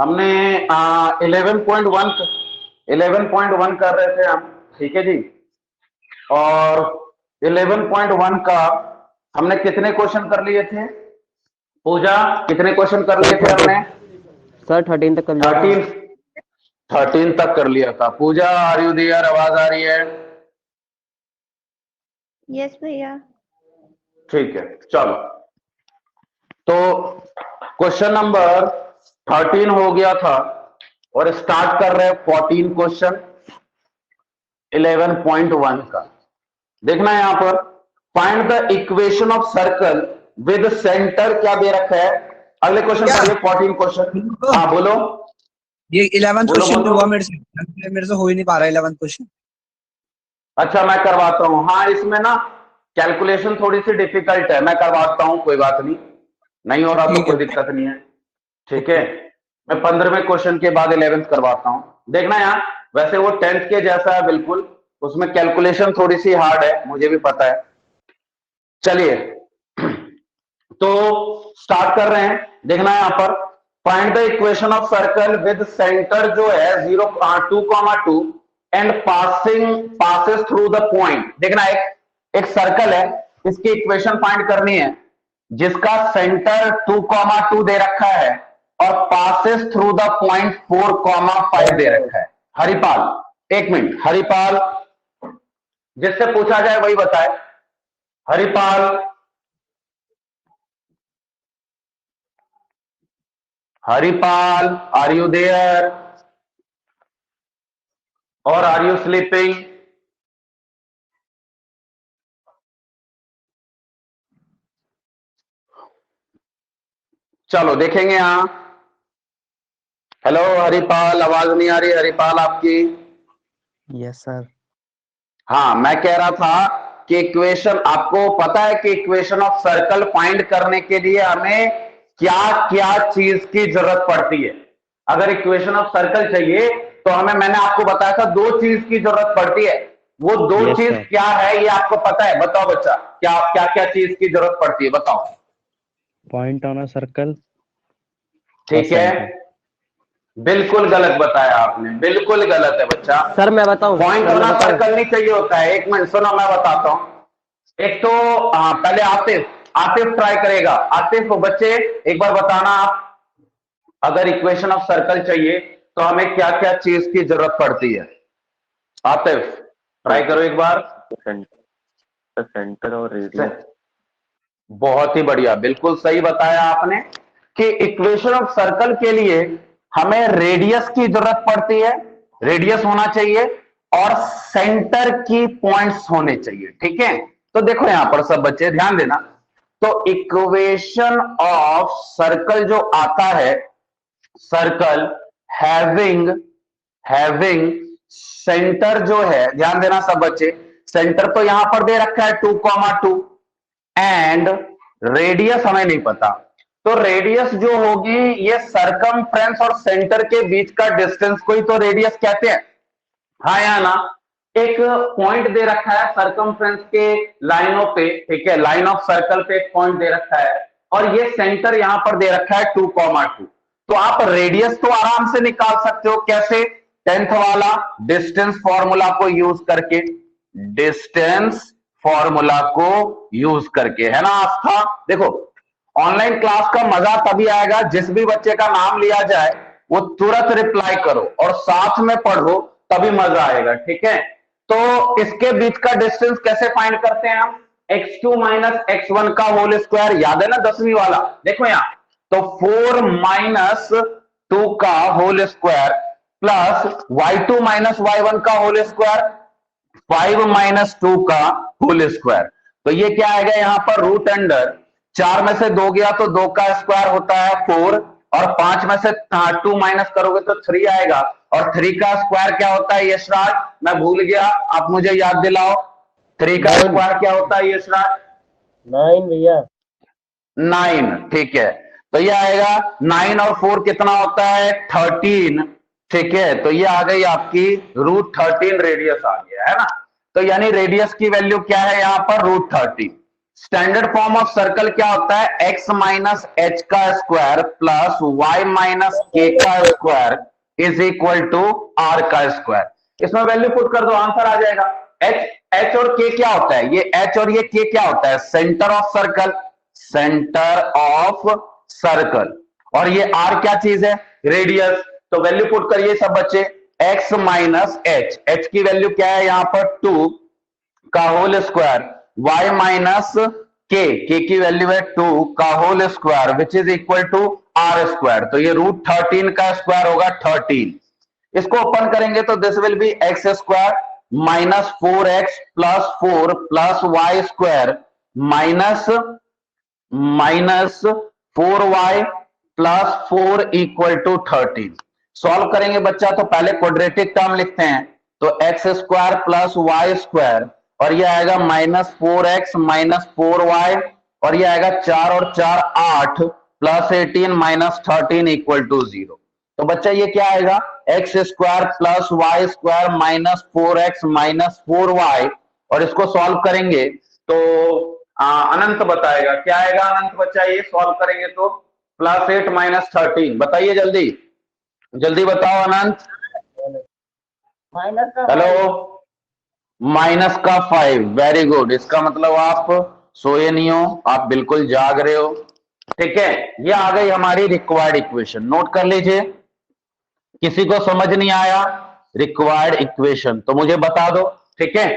हमने 11.1 कर रहे थे हम, ठीक है जी। और 11.1 का हमने कितने क्वेश्चन कर लिए थे पूजा? कितने क्वेश्चन कर लिए थे हमने? सर 13 तक कर लिया था। 13 तक कर लिया था। पूजा, आर यू देयर? आवाज आ रही है? यस भैया। ठीक है, चलो। तो क्वेश्चन नंबर 13 हो गया था और स्टार्ट कर रहे हैं 14 क्वेश्चन 11.1 का। देखना यहां पर, find the equation of circle with centre क्या दे रखा है। अगले क्वेश्चन पढ़िए, 14 क्वेश्चन। हाँ बोलो। ये 11th बोलो, क्वेश्चन बोलो। हुआ मेरे से हो ही नहीं पा रहा 11th क्वेश्चन। अच्छा, मैं करवाता हूं। हाँ, इसमें ना कैलकुलेशन थोड़ी सी डिफिकल्ट है, मैं करवाता हूं, कोई बात नहीं। नहीं हो रहा तो ठीक कोई है। दिक्कत नहीं है, ठीक है। मैं 15वें क्वेश्चन के बाद 11th करवाता हूं। देखना यार, वैसे वो 10th के जैसा है बिल्कुल, उसमें कैलकुलेशन थोड़ी सी हार्ड है, मुझे भी पता है। चलिए, तो स्टार्ट कर रहे हैं। देखना यहां पर, find the equation of circle with centre जो है 2,2 and passes through the point. देखना, एक सर्कल है, इसकी इक्वेशन फाइंड करनी है जिसका सेंटर 2,2 दे रखा है और पासेस थ्रू द पॉइंट 4,5 दे रखा है। हरिपाल, एक मिनट। हरिपाल, जिससे पूछा जाए वही बताए। Haripal, Haripal, are you there और आर यू स्लीपिंग? चलो देखेंगे यहां। हेलो हरिपाल, आवाज नहीं आ रही हरिपाल आपकी? Yes sir. हाँ, मैं कह रहा था कि इक्वेशन, आपको पता है कि इक्वेशन ऑफ सर्कल फाइंड करने के लिए हमें क्या क्या चीज की जरूरत पड़ती है। अगर इक्वेशन ऑफ सर्कल चाहिए तो हमें, मैंने आपको बताया था, दो चीज की जरूरत पड़ती है। वो दो Yes, चीज sir. क्या है ये आपको पता है? बताओ बच्चा, क्या क्या क्या चीज की जरूरत पड़ती है, बताओ। Point on a circle. ठीक है, बिल्कुल गलत बताया आपने, बिल्कुल गलत है बच्चा। सर मैं बताऊं? पॉइंट सर ऑन मैं अ बताऊं? सर्कल नहीं चाहिए होता है। एक मिनट सुनो, मैं बताता हूं। एक तो पहले आतिफ, आतिफ ट्राई करेगा। आतिफ बच्चे, एक बार बताना आप, अगर इक्वेशन ऑफ सर्कल चाहिए तो हमें क्या क्या चीज की जरूरत पड़ती है। आतिफ ट्राई करो एक बार। सेंटर और रेडियस। बहुत ही बढ़िया, बिल्कुल सही बताया आपने कि इक्वेशन ऑफ सर्कल के लिए हमें रेडियस की जरूरत पड़ती है, रेडियस होना चाहिए, और सेंटर की पॉइंट्स होने चाहिए, ठीक है। तो देखो यहां पर सब बच्चे ध्यान देना, तो इक्वेशन ऑफ सर्कल जो आता है, सर्कल हैविंग हैविंग सेंटर जो है, ध्यान देना सब बच्चे, सेंटर तो यहां पर दे रखा है 2,2 एंड रेडियस हमें नहीं पता। तो रेडियस जो होगी, ये सरकमफ्रेंस और सेंटर के बीच का डिस्टेंस को ही तो रेडियस कहते हैं, हाँ या ना। एक पॉइंट दे रखा है सरकमफ्रेंस के लाइनों पे, ठीक है, लाइन ऑफ सर्कल पे एक पॉइंट दे रखा है और ये सेंटर यहां पर दे रखा है 2,2। तो आप रेडियस तो आराम से निकाल सकते हो। कैसे? 10th वाला डिस्टेंस फॉर्मूला को यूज करके, डिस्टेंस फॉर्मूला को यूज करके, है ना आस्था? देखो, ऑनलाइन क्लास का मजा तभी आएगा जिस भी बच्चे का नाम लिया जाए वो तुरंत रिप्लाई करो और साथ में पढ़ो, तभी मजा आएगा, ठीक है। तो इसके बीच का डिस्टेंस कैसे फाइंड करते हैं हम? x2 माइनस x1 का होल स्क्वायर, याद है ना 10वीं वाला? देखो यहां, तो 4 माइनस 2 का whole square plus y2 minus y1 का होल स्क्वायर, 5 माइनस 2 का होल स्क्वायर। तो ये क्या आएगा यहां पर? रूट अंडर 4 में से 2 गया तो 2 का स्क्वायर होता है 4, और 5 में से 2 माइनस करोगे तो 3 आएगा, और 3 का स्क्वायर क्या होता है यशराज? मैं भूल गया, आप मुझे याद दिलाओ। 3 का स्क्वायर क्या होता है यशराज? 9 भैया। 9, ठीक है। तो ये आएगा 9 और 4 कितना होता है? 13, ठीक है। तो ये आ गई आपकी √13 रेडियस आ गया, है ना। तो यानी रेडियस की वैल्यू क्या है यहां पर? √13। स्टैंडर्ड फॉर्म ऑफ सर्कल क्या होता है? एक्स माइनस एच का स्क्वायर प्लस वाई माइनस के का square is equal to R का स्क्वायर। इसमें वैल्यू पुट कर दो, आंसर आ जाएगा। एच और के क्या होता है? ये एच और ये के क्या होता है? Centre of circle, centre of circle. और ये आर क्या चीज है? रेडियस। तो वैल्यू पुट करिए सब बच्चे। एक्स माइनस एच, एच की वैल्यू क्या है यहां पर? 2 का होल स्क्वायर, y माइनस के की वैल्यू है 2 का whole square which is equal to are square. तो ये रूट 13 का स्क्वायर होगा 13। इसको ओपन करेंगे तो this will be X square minus 4x plus 4 plus Y square minus minus 4y plus 4 equal to 13। Solve करेंगे बच्चा तो पहले क्वाड्रेटिक टर्म लिखते हैं। तो X square plus Y square और ये आएगा माइनस 4x माइनस 4y और ये आएगा 4 और 4 8 प्लस 18 माइनस 13 इक्वल टू 0। तो बच्चा ये क्या आएगा? X square plus Y square minus 4x minus 4y और इसको सॉल्व करेंगे तो अनंत बताएगा। क्या आएगा अनंत बच्चा? ये सॉल्व करेंगे तो प्लस 8 माइनस 13। बताइए जल्दी, जल्दी बताओ अनंत। माइनस का हेलो, माइनस का 5। Very good. इसका मतलब आप सोए नहीं हो, आप बिल्कुल जाग रहे हो। ठीक है, ये आ गई हमारी रिक्वायर्ड इक्वेशन। नोट कर लीजिए। किसी को समझ नहीं आया रिक्वायर्ड इक्वेशन तो मुझे बता दो। ठीक है,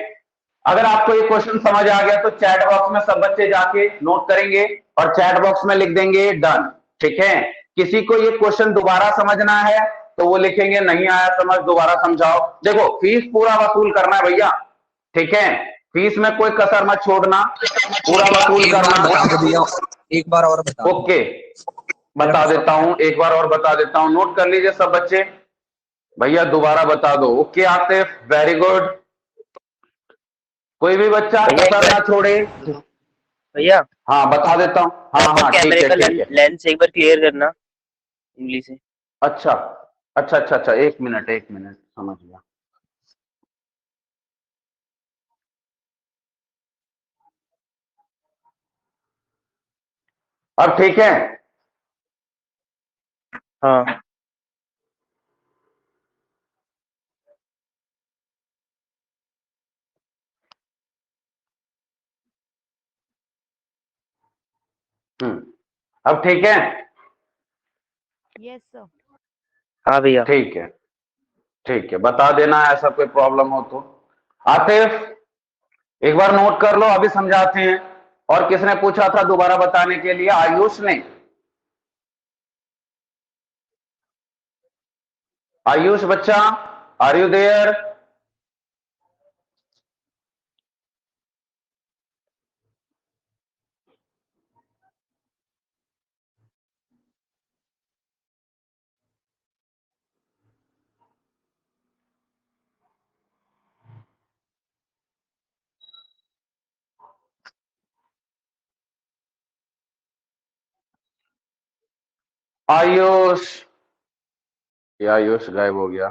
अगर आपको ये क्वेश्चन समझ आ गया तो चैट बॉक्स में सब बच्चे जाके नोट करेंगे और चैट बॉक्स में लिख देंगे डन। ठीक है, किसी को ये क्वेश्चन दोबारा समझना है तो वो लिखेंगे नहीं आया समझ, दोबारा समझाओ। देखो फीस पूरा वसूल करना है भैया। ठीक है, फीस में कोई कसर मत छोड़ना, पूरा वसूल एक बार करना। बता दो भैया, एक बार और बता दो। ओके, मेरा बता पूरा देता हूं, एक बार और बता देता हूं। नोट कर लीजिए सब बच्चे। भैया दोबारा बता दो। Okay Atif, very good. कोई भी बच्चा कसर ना छोड़े। भैया हाँ बता देता हूँ। हाँ हाँ ठीक कैमरे है का ठीक है। लेंस एक बार क्लियर करना उंगली से। अच्छा अच्छा अच्छा अच्छा, एक मिनट एक मिनट, समझ गया। अब ठीक है। हाँ अब ठीक है। Yes sir. हाँ भैया। ठीक है ठीक है, बता देना ऐसा कोई प्रॉब्लम हो तो। आतिफ एक बार नोट कर लो, अभी समझाते हैं। और किसने पूछा था दोबारा बताने के लिए? आयुष ने। आयुष बच्चा, आर यू देयर? आयुष, ये आयुष गायब हो गया।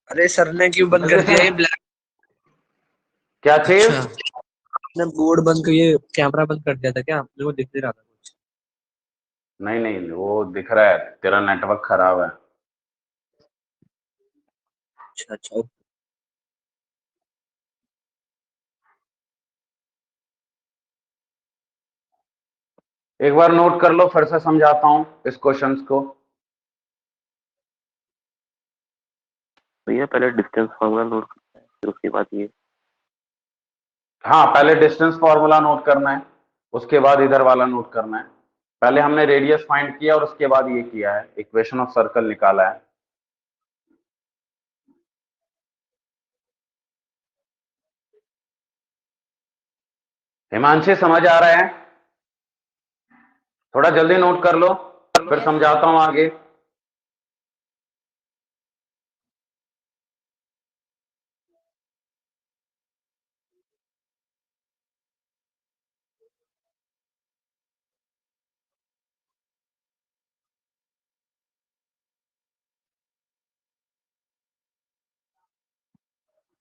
अरे सर ने क्यों बंद कर दिया ये ब्लैक? क्या चीज? अच्छा, आपने बोर्ड बंद कर, ये कैमरा बंद कर दिया था क्या? मेरे को दिख नहीं रहा था कुछ। नहीं नहीं, वो दिख रहा है, तेरा नेटवर्क खराब है। अच्छा अच्छा। एक बार नोट कर लो, फिर से समझाता हूं इस क्वेश्चंस को। भैया पहले डिस्टेंस फार्मूला नोट करना है फिर उसके बाद ये। हाँ, पहले डिस्टेंस फॉर्मूला नोट करना है, उसके बाद इधर वाला नोट करना है। पहले हमने रेडियस फाइंड किया और उसके बाद ये किया है, इक्वेशन ऑफ सर्कल निकाला है। हिमांशी समझ आ रहा है? थोड़ा जल्दी नोट कर लो, फिर यस समझाता हूं आगे।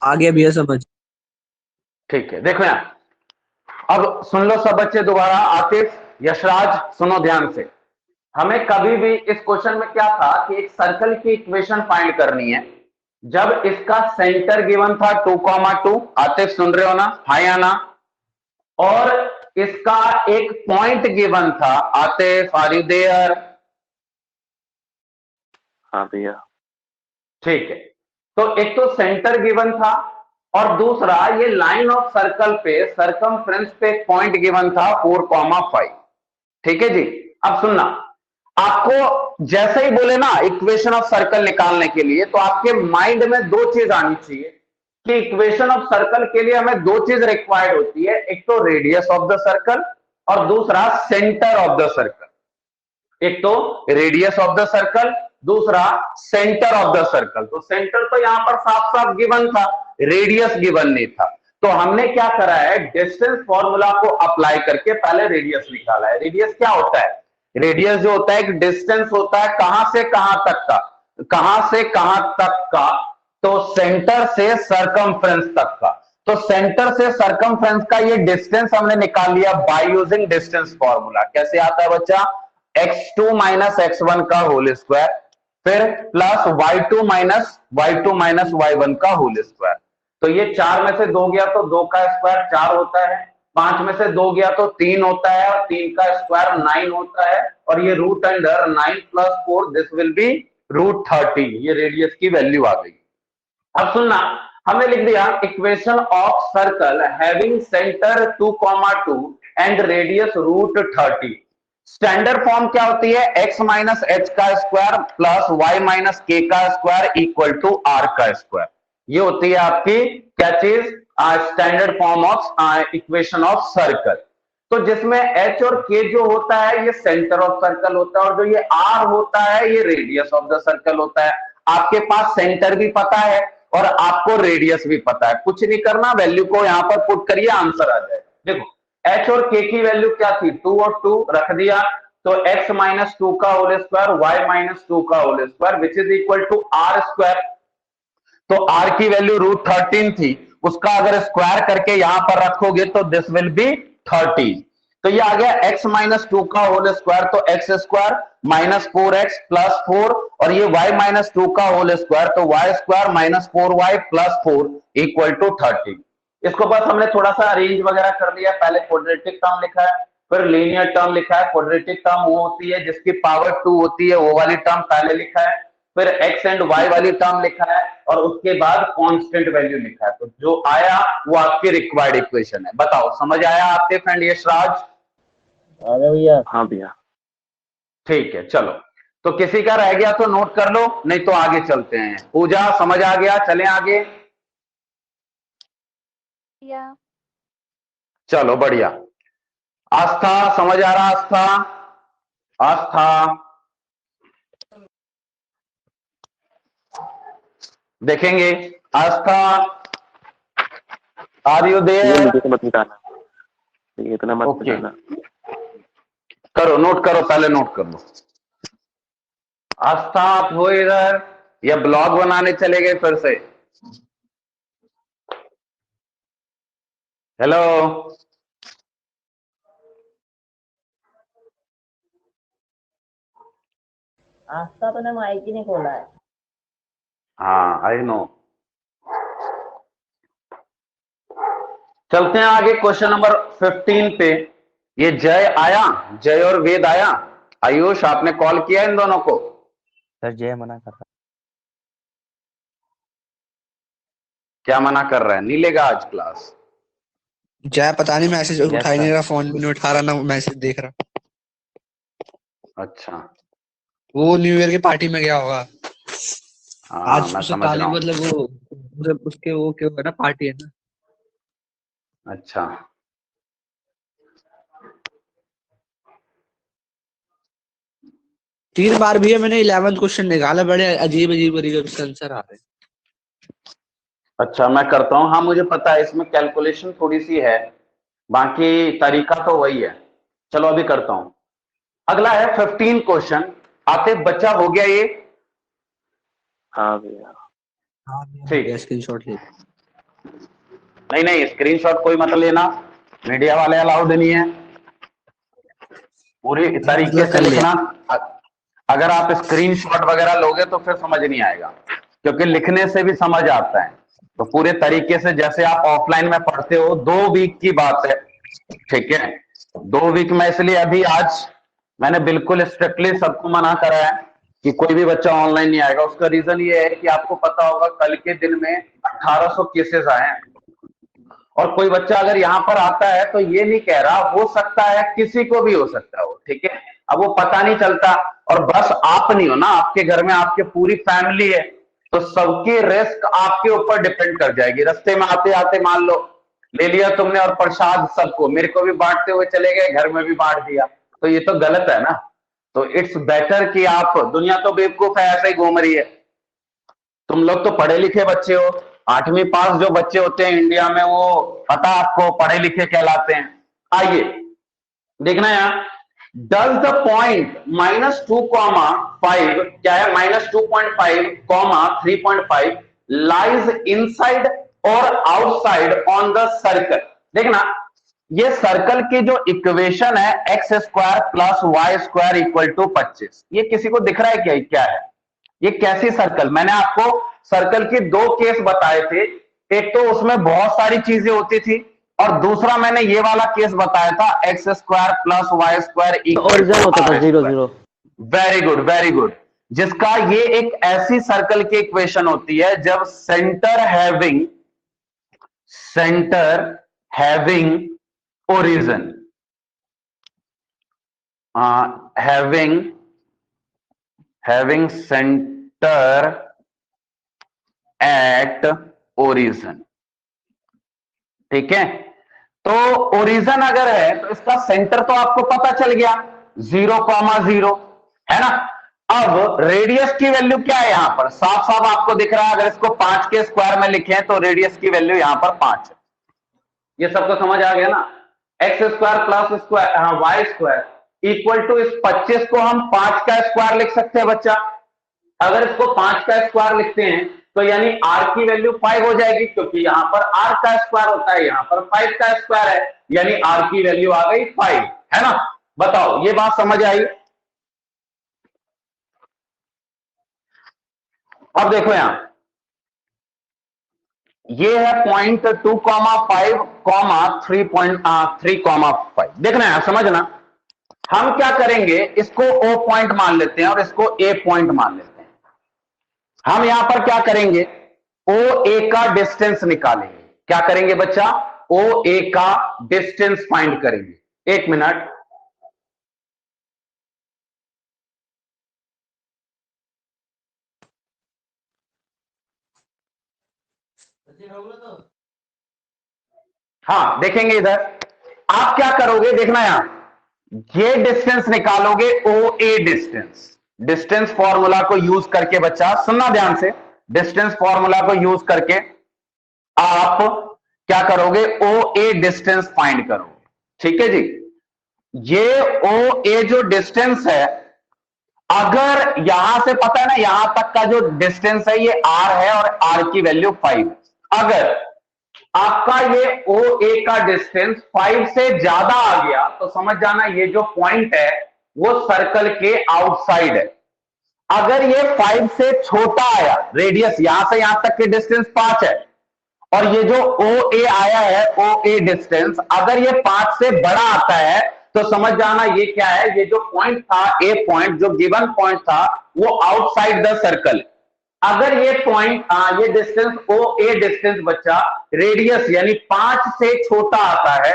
आ गया भैया समझ। ठीक है, देखो यहाँ, अब सुन लो सब बच्चे दोबारा। आतिफ, यशराज, सुनो ध्यान से। हमें कभी भी इस क्वेश्चन में क्या था कि एक सर्कल की इक्वेशन फाइंड करनी है जब इसका सेंटर गिवन था 2,2। आतिफ सुन रहे हो ना, हाँ या ना? और इसका एक पॉइंट गिवन था। Atif, are you there? हाँ भैया। ठीक है, तो एक तो सेंटर गिवन था और दूसरा ये लाइन ऑफ सर्कल पे सरकमफ्रेंस पे एक पॉइंट गिवन था 4,5। ठीक है जी। अब सुनना, आपको जैसे ही बोले ना इक्वेशन ऑफ सर्कल निकालने के लिए, तो आपके माइंड में दो चीज आनी चाहिए कि इक्वेशन ऑफ सर्कल के लिए हमें दो चीज रिक्वायर्ड होती है। एक तो रेडियस ऑफ द सर्कल और दूसरा सेंटर ऑफ द सर्कल। एक तो रेडियस ऑफ द सर्कल, दूसरा सेंटर ऑफ द सर्कल। तो सेंटर तो यहां पर साफ साफ गिवन था, रेडियस गिवन नहीं था। तो हमने क्या करा है, डिस्टेंस फॉर्मूला को अप्लाई करके पहले रेडियस निकाला है। रेडियस क्या होता है? रेडियस जो होता है एक डिस्टेंस होता है कहां से कहां तक का। कहां से कहां तक का? तो सेंटर से सरकमफ्रेंस तक का। तो सेंटर से सरकमफ्रेंस का ये डिस्टेंस हमने निकाल लिया बाय यूजिंग डिस्टेंस फॉर्मूला। कैसे आता है बच्चा? x2 माइनस x1 का होल स्क्वायर, फिर प्लस y2 माइनस y1 का होल स्क्वायर। तो ये 4 में से 2 गया तो 2 का स्क्वायर 4 होता है, 5 में से 2 गया तो 3 होता है, और 3 का स्क्वायर 9 होता है, और ये root under 9 plus 4 this will be root 13। ये रेडियस की वैल्यू आ गई। अब सुनना, हमने लिख दिया equation of circle having centre 2,2 and radius root 30। Standard form क्या होती है? x माइनस एच का स्क्वायर प्लस y माइनस के का स्क्वायर इक्वल टू r का स्क्वायर। ये होती है आपकी क्या चीज? Standard form of equation of circle. तो जिसमें h और k जो होता है ये सेंटर ऑफ सर्कल होता है, और जो ये r होता है ये रेडियस ऑफ द सर्कल होता है। आपके पास सेंटर भी पता है और आपको रेडियस भी पता है। कुछ नहीं करना, वैल्यू को यहां पर पुट करिए, आंसर आ जाएगा। देखो h और k की वैल्यू क्या थी? 2 और 2 रख दिया, तो x माइनस 2 का होल स्क्वायर, y माइनस 2 का whole square which is equal to r square. तो r की वैल्यू रूट 13 थी, उसका अगर स्क्वायर करके यहां पर रखोगे तो दिस विल बी 13। तो ये आ गया x माइनस 2 का होल स्क्वायर, तो x square minus 4x plus 4, और ये y माइनस 2 का होल स्क्वायर, तो y square minus 4y plus 4 equal to 13। इसको बस हमने थोड़ा सा अरेंज वगैरह कर लिया। पहले क्वाड्रेटिक टर्म लिखा है, फिर लीनियर टर्म लिखा है। क्वाड्रेटिक टर्म वो होती है जिसकी पावर 2 होती है, वो वाली टर्म पहले लिखा है, फिर x एंड y वाली टर्म लिखा है, और उसके बाद कांस्टेंट वैल्यू लिखा है। तो जो आया वो आपकी रिक्वायर्ड इक्वेशन है। बताओ समझ आया आपके फ्रेंड यशराज? आ गया भैया। हाँ भैया। ठीक है, चलो। तो किसी का रह गया तो नोट कर लो, नहीं तो आगे चलते हैं। पूजा समझ आ गया? चलें आगे। या चलो बढ़िया। आस्था समझ आ रहा? आस्था, आस्था देखेंगे। आस्था, आर यू ये देयर? मुझे तो मत निकालना, ये इतना मत ओके, निकालना। करो, नोट करो, पहले नोट कर लो। आस्था आप हो इधर या ब्लॉग बनाने चले गए फिर से? हेलो, आस्था तो ने माइक ही नहीं खोला है। हाँ आई नो। चलते हैं आगे क्वेश्चन नंबर 15 पे। ये जय आया, जय और वेद आया। आयुष आपने कॉल किया इन दोनों को? सर जय मना कर रहा क्या मना कर रहा है? नहीं लेगा आज क्लास? जय पता नहीं, मैसेज Yes, उठा ही नहीं sir. रहा, फोन भी नहीं उठा रहा, ना मैसेज देख रहा। अच्छा, वो न्यू ईयर की पार्टी में गया होगा हाँ आज। मैं उसे समझ रहा ताली हूँ। मतलब वो मतलब उसके वो क्या है ना, पार्टी है ना। अच्छा, तीन बार भी है मैंने 11th क्वेश्चन निकाला, बड़े अजीब अजीब आंसर आ रहे हैं। अच्छा मैं करता हूँ। हाँ मुझे पता है इसमें कैलकुलेशन थोड़ी सी है, बाकी तरीका तो वही है। चलो अभी करता हूं। अगला है 15 क्वेश्चन। आते बच्चा हो गया ये? हाँ भैया। ठीक है, स्क्रीनशॉट ले। नहीं नहीं, स्क्रीनशॉट कोई मत लेना, मीडिया वाले अलाउड नहीं है। पूरी तरीके से कर लिया। लिखना। अगर आप स्क्रीनशॉट वगैरह लोगे तो फिर समझ नहीं आएगा, क्योंकि लिखने से भी समझ आता है। तो पूरे तरीके से जैसे आप ऑफलाइन में पढ़ते हो, 2 वीक की बात है, ठीक है। 2 वीक में, इसलिए अभी आज मैंने बिल्कुल स्ट्रिक्टली सबको मना करा है कि कोई भी बच्चा ऑनलाइन नहीं आएगा। उसका रीजन ये है कि आपको पता होगा कल के दिन में 1800 केसेस आए हैं, और कोई बच्चा अगर यहाँ पर आता है तो ये नहीं कह रहा, हो सकता है किसी को भी हो सकता है वो, ठीक है। अब वो पता नहीं चलता, और बस आप नहीं हो ना, आपके घर में आपके पूरी फैमिली है, तो सबकी रिस्क आपके ऊपर डिपेंड कर जाएगी। रास्ते में आते आते मान लो ले लिया तुमने और प्रसाद सबको, मेरे को भी बांटते हुए चले गए, घर में भी बांट दिया, तो ये तो गलत है ना। तो इट्स बेटर कि आप, दुनिया तो बेवकूफ है, ऐसे ही घूम रही है। तुम लोग तो पढ़े लिखे बच्चे हो, 8वीं पास जो बच्चे होते हैं इंडिया में, वो पता आपको पढ़े लिखे कहलाते हैं। आइए देखना यहां, डज द पॉइंट -2,5 क्या है, -2.5, 3.5 लाइज इनसाइड और आउटसाइड ऑन द सर्कल। देखना, ये सर्कल की जो इक्वेशन है x² + y² = 25, ये किसी को दिख रहा है क्या, क्या है ये, कैसी सर्कल? मैंने आपको सर्कल के 2 केस बताए थे, एक तो उसमें बहुत सारी चीजें होती थी, और दूसरा मैंने ये वाला केस बताया था x² + y² ओरिजिन होता था 0 0। Very good, very good. जिसका ये एक ऐसी सर्कल की इक्वेशन होती है जब centre having origin, having center at origin, ठीक है। तो ओरिजिन अगर है तो इसका सेंटर तो आपको पता चल गया, 0,0 है ना। अब रेडियस की वैल्यू क्या है, यहां पर साफ साफ आपको दिख रहा है, अगर इसको 5 के स्क्वायर में लिखे तो रेडियस की वैल्यू यहां पर 5 है। ये सबको समझ आ गया ना। x² + y² = इस 25 को हम 5 का स्क्वायर लिख सकते हैं बच्चा। अगर इसको 5 का स्क्वायर लिखते हैं तो यानी r की वैल्यू 5 हो जाएगी, क्योंकि यहां पर r का स्क्वायर होता है, यहां पर 5 का स्क्वायर है, यानी r की वैल्यू आ गई 5, है ना। बताओ, ये बात समझ आई? अब देखो यहां, ये है पॉइंट 2,5, 3.5। देखना है, समझना। हम क्या करेंगे, इसको O पॉइंट मान लेते हैं और इसको A पॉइंट मान लेते हैं। हम यहां पर क्या करेंगे, OA का डिस्टेंस निकालेंगे। क्या करेंगे बच्चा, OA का डिस्टेंस फाइंड करेंगे। 1 मिनट, हाँ देखेंगे इधर। आप क्या करोगे, देखना यहां, ये डिस्टेंस निकालोगे, OA डिस्टेंस फॉर्मूला को यूज करके, बच्चा सुनना ध्यान से, डिस्टेंस फॉर्मूला को यूज करके आप क्या करोगे, OA डिस्टेंस फाइंड करोगे, ठीक है जी। ये OA जो डिस्टेंस है, अगर यहां से पता है ना, यहां तक का जो डिस्टेंस है ये r है और r की वैल्यू 5, अगर आपका ये OA का डिस्टेंस 5 से ज्यादा आ गया तो समझ जाना ये जो पॉइंट है वो सर्कल के आउटसाइड है। अगर ये 5 से छोटा आया, रेडियस यहां से यहां तक की डिस्टेंस 5 है, और ये जो OA आया है, OA डिस्टेंस अगर ये 5 से बड़ा आता है तो समझ जाना ये क्या है, ये जो पॉइंट था, A पॉइंट जो गिवन पॉइंट था, वो आउटसाइड द सर्कल। अगर ये पॉइंट, ये डिस्टेंस OA डिस्टेंस बच्चा रेडियस यानी 5 से छोटा आता है,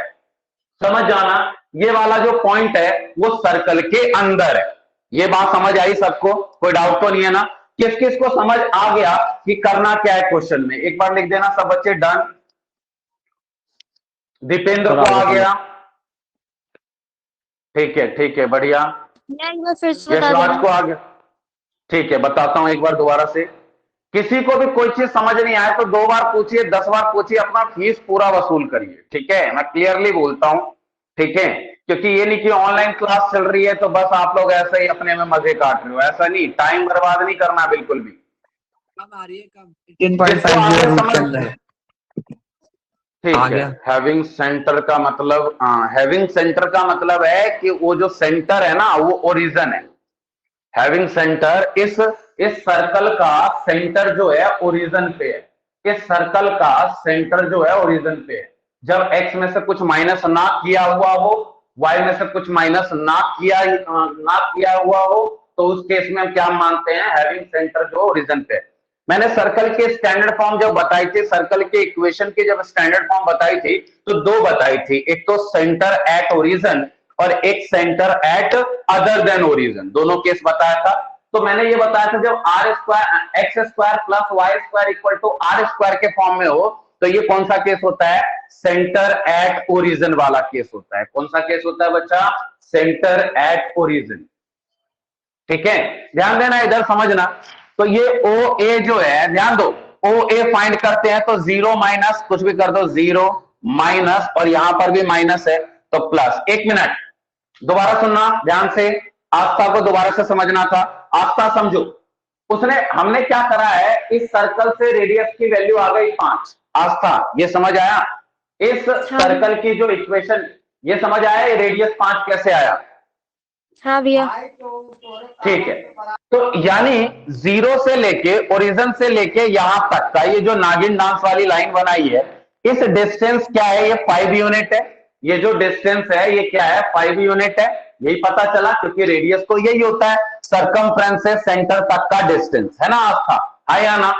समझ जाना ये वाला जो पॉइंट है वो सर्कल के अंदर है। ये बात समझ आई सबको, कोई डाउट तो नहीं है ना। किस किस को समझ आ गया कि करना क्या है क्वेश्चन में, एक बार लिख देना सब बच्चे। डन, दीपेंद्र को आ गया, ठीक है बढ़िया। एक बार फिर से बता यशराज देना। को आ गया, ठीक है बताता हूं एक बार दोबारा से। किसी को भी कोई चीज समझ नहीं आए तो 2 बार पूछिए, 10 बार पूछिए, अपना फीस पूरा वसूल करिए, ठीक है। मैं क्लियरली बोलता हूं, ठीक है, क्योंकि ये नहीं कि ऑनलाइन क्लास चल रही है तो बस आप लोग ऐसे ही अपने में मजे काट रहे हो, ऐसा नहीं, टाइम बर्बाद नहीं करना बिल्कुल भी। कब आ रही है, कब 18.5 रूल चल रहा है। ठीक आ है। गया। हैविंग सेंटर का मतलब, हैविंग सेंटर का मतलब है कि वो जो सेंटर है ना वो ओरिजिन है। हैविंग सेंटर, इस सर्कल का सेंटर जो है ओरिजिन पे है। इस सर्कल का सेंटर जो है ओरिजिन पे है। जब x में से कुछ माइनस ना किया हुआ हो, y में से कुछ माइनस ना किया हुआ हो, तो उस केस में हम क्या मानते हैं, हैविंग सेंटर जो ओरिजिन पे है। मैंने सर्कल के स्टैंडर्ड फॉर्म जब बताई थी, सर्कल के इक्वेशन की जब स्टैंडर्ड फॉर्म बताई थी, तो दो बताई थी, एक तो सेंटर एट ओरिजिन और एक centre at other than origin, दोनों केस बताया था। तो मैंने ये बताया था जब R square X square plus Y square equal to are square के फॉर्म में हो, तो ये कौन सा केस होता है, सेंटर एट ओरिजिन वाला केस होता है। कौन सा केस होता है बच्चा, सेंटर एट ओरिजिन। ठीक है, ध्यान देना, इधर समझना। तो ये ओ ए जो है, ध्यान दो, ओ ए फाइंड करते हैं तो 0 माइनस कुछ भी कर दो, 0 माइनस, और यहां पर भी माइनस है तो प्लस। एक मिनट, दोबारा सुनना ध्यान से, आस्था को दोबारा से समझना था। आस्था समझो, उसने, हमने क्या करा है, इस सर्कल से रेडियस की वैल्यू आ गई 5। आस्था ये समझ आया, इस सर्कल की जो इक्वेशन, ये समझ आया रेडियस 5 कैसे आया। हाँ भैया। ठीक है, तो यानी 0 से लेके, ओरिजिन से लेके यहां तक का ये जो नागिन डांस वाली लाइन बनाई है, इस डिस्टेंस क्या है, ये 5 यूनिट है। ये जो डिस्टेंस है ये क्या है, 5 यूनिट है। यही पता चला, क्योंकि रेडियस तो यही होता है, सरकमफ्रेंस से सेंटर तक का डिस्टेंस, है ना आस्था, है या ना।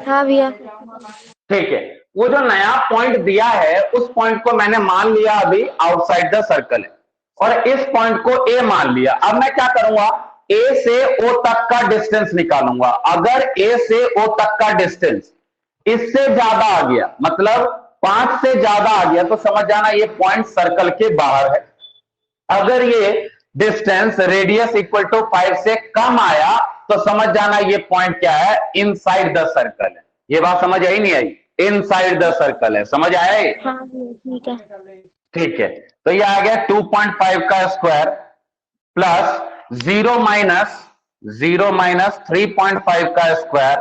हाँ भैया। ठीक है, वो जो नया पॉइंट दिया है उस पॉइंट को मैंने मान लिया अभी आउटसाइड द सर्कल है, और इस पॉइंट को ए मान लिया। अब मैं क्या करूंगा, ए से ओ तक का डिस्टेंस निकालूंगा। अगर ए से ओ तक का डिस्टेंस इससे ज्यादा आ गया, मतलब 5 से ज्यादा आ गया, तो समझ जाना ये पॉइंट सर्कल के बाहर है। अगर ये डिस्टेंस रेडियस इक्वल टू 5 से कम आया, तो समझ जाना ये पॉइंट क्या है, इनसाइड द सर्कल है। ये बात समझ आई नहीं आई, इनसाइड द सर्कल है, समझ आया ये? हाँ भैया, ठीक है। ठीक है, तो ये आ गया 2.5 का स्क्वायर प्लस 0 माइनस 3.5 का स्क्वायर,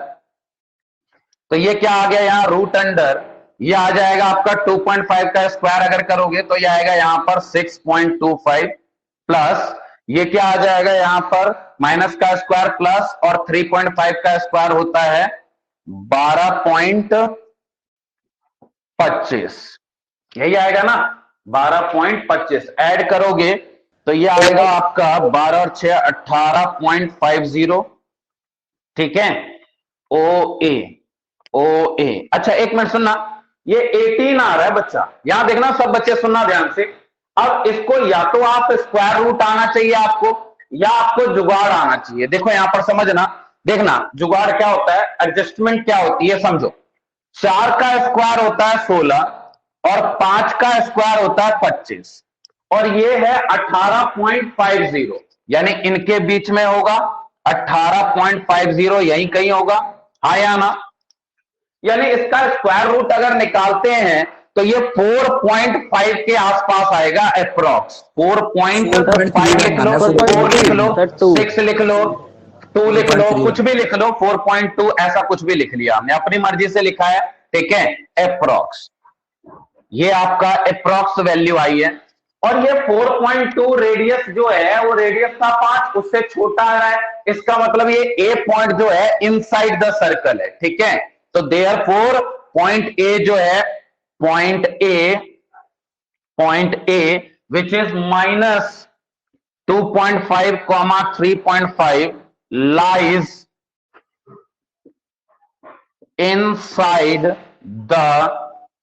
तो ये क्या आ गया यहां, रूट अंडर, ये आ जाएगा आपका 2.5 का स्क्वायर अगर करोगे तो ये आएगा यहां पर 6.25 प्लस ये क्या आ जाएगा यहां पर, माइनस का स्क्वायर प्लस, और 3.5 का स्क्वायर होता है 12.25, यही आएगा ना, 12.25। ऐड करोगे तो ये आएगा आपका 12 और 6 18.50। ठीक है, ओ ए। अच्छा एक मिनट सुनना, ये 18 आ रहा है बच्चा, यहां देखना सब बच्चे सुनना ध्यान से। अब इसको या तो आप स्क्वायर रूट आना चाहिए आपको, या आपको जुगाड़ आना चाहिए। देखो यहां पर समझना, देखना जुगाड़ क्या होता है, एडजस्टमेंट क्या होती है, समझो। 4 का स्क्वायर होता है 16 और 5 का स्क्वायर होता है 25, और ये है 18.50, यानी इनके बीच में होगा 18.50, यही कहीं होगा, हाँ या ना। यानी इसका स्क्वायर रूट अगर निकालते हैं तो ये 4.5 के आसपास आएगा अप्रोक्स। 4.5 लिख लो, 4 लिख लो, 6 लिख लो, 2 लिख लो, कुछ भी लिख लो, 4.2 ऐसा कुछ भी लिख लिया, हमने अपनी मर्जी से लिखा है। ठीक है, अप्रोक्स, ये आपका अप्रोक्स वैल्यू आई है। और ये 4.2 रेडियस जो है वो रेडियस था 5, उससे छोटा आ रहा है, इसका मतलब ये ए पॉइंट जो है इनसाइड द सर्कल है। ठीक है, तो देयरफॉर पॉइंट ए जो है, point A which is minus 2.5, 3.5 lies inside the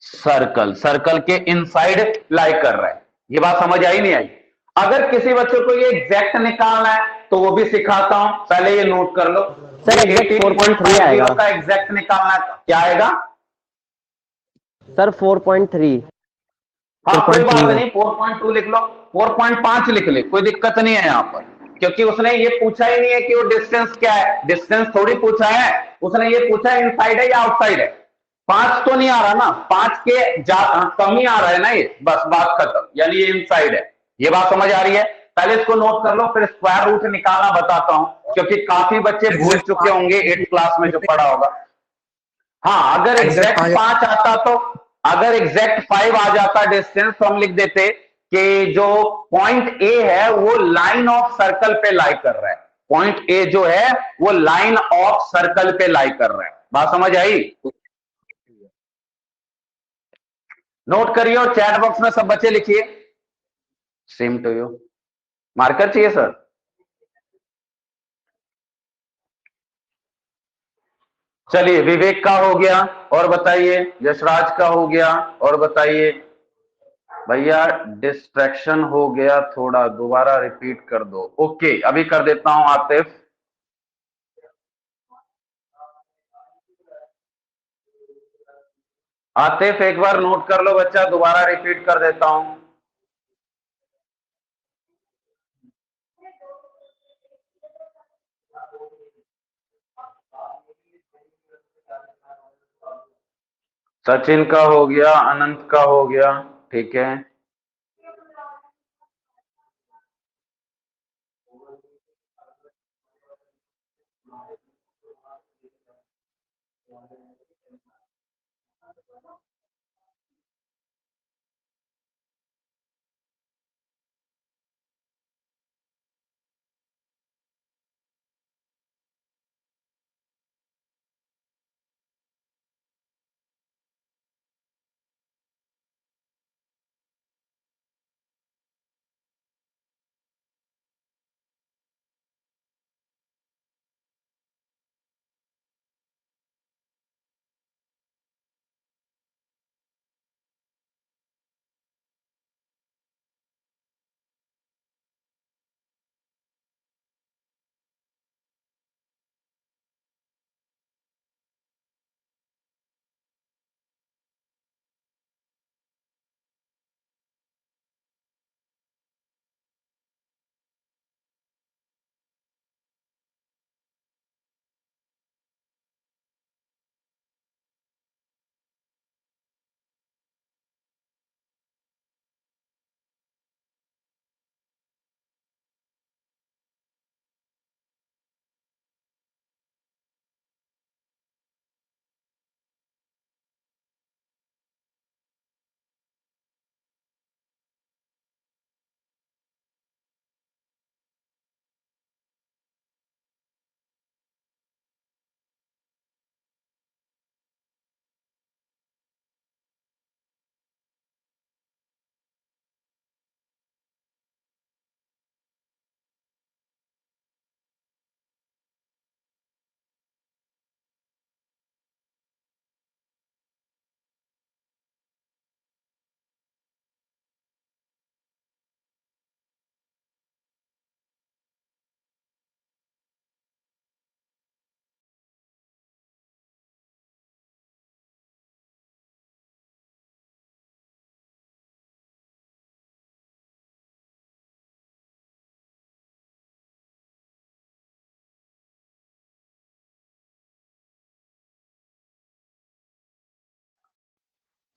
circle, circle के इनसाइड लाई कर रहा है। ये बात समझ आई नहीं आई? अगर किसी बच्चे को ये एग्जैक्ट निकालना है तो वो भी सिखाता हूं, पहले ये नोट कर लो। सर एग्जैक्ट 4.3 आएगा का एग्जैक्ट निकालना है, क्या आएगा सर? 4.3। हाँ कोई बात नहीं, 4.2 लिख लो, 4.5 लिख ले, कोई दिक्कत नहीं है यहाँ पर, क्योंकि उसने ये पूछा ही नहीं है कि वो डिस्टेंस क्या है, डिस्टेंस थोड़ी पूछा है, उसने ये पूछा है इनसाइड है या आउटसाइड है। 5 तो नहीं आ रहा ना, 5 के कम ही आ रहा है ना, ये बस बात खत्म, यानी ये इनसाइड है। ये बात समझ आ रही है? पहले इसको नोट कर लो, फिर स्क्वायर रूट निकालना बताता हूं, क्योंकि काफी बच्चे भूल चुके होंगे 8th क्लास में जो पढ़ा होगा। हाँ, अगर एग्जैक्ट 5 आता तो अगर एग्जैक्ट 5 आ जाता डिस्टेंस तो हम लिख देते कि जो पॉइंट ए है वो लाइन ऑफ सर्कल पे लाई कर रहा है। पॉइंट ए जो है वो लाइन ऑफ सर्कल पे लाई कर रहा है। बात समझ आई? नोट करिए और चैट बॉक्स में सब बच्चे लिखिए। Same to you. मार्कर चाहिए सर? चलिए, विवेक का हो गया और बताइए, यशराज का हो गया और बताइए। भैया डिस्ट्रैक्शन हो गया थोड़ा, दोबारा रिपीट कर दो। ओके, अभी कर देता हूं। आतिफ, आतिफ एक बार नोट कर लो बच्चा, दोबारा रिपीट कर देता हूं। सचिन का हो गया, अनंत का हो गया, ठीक है।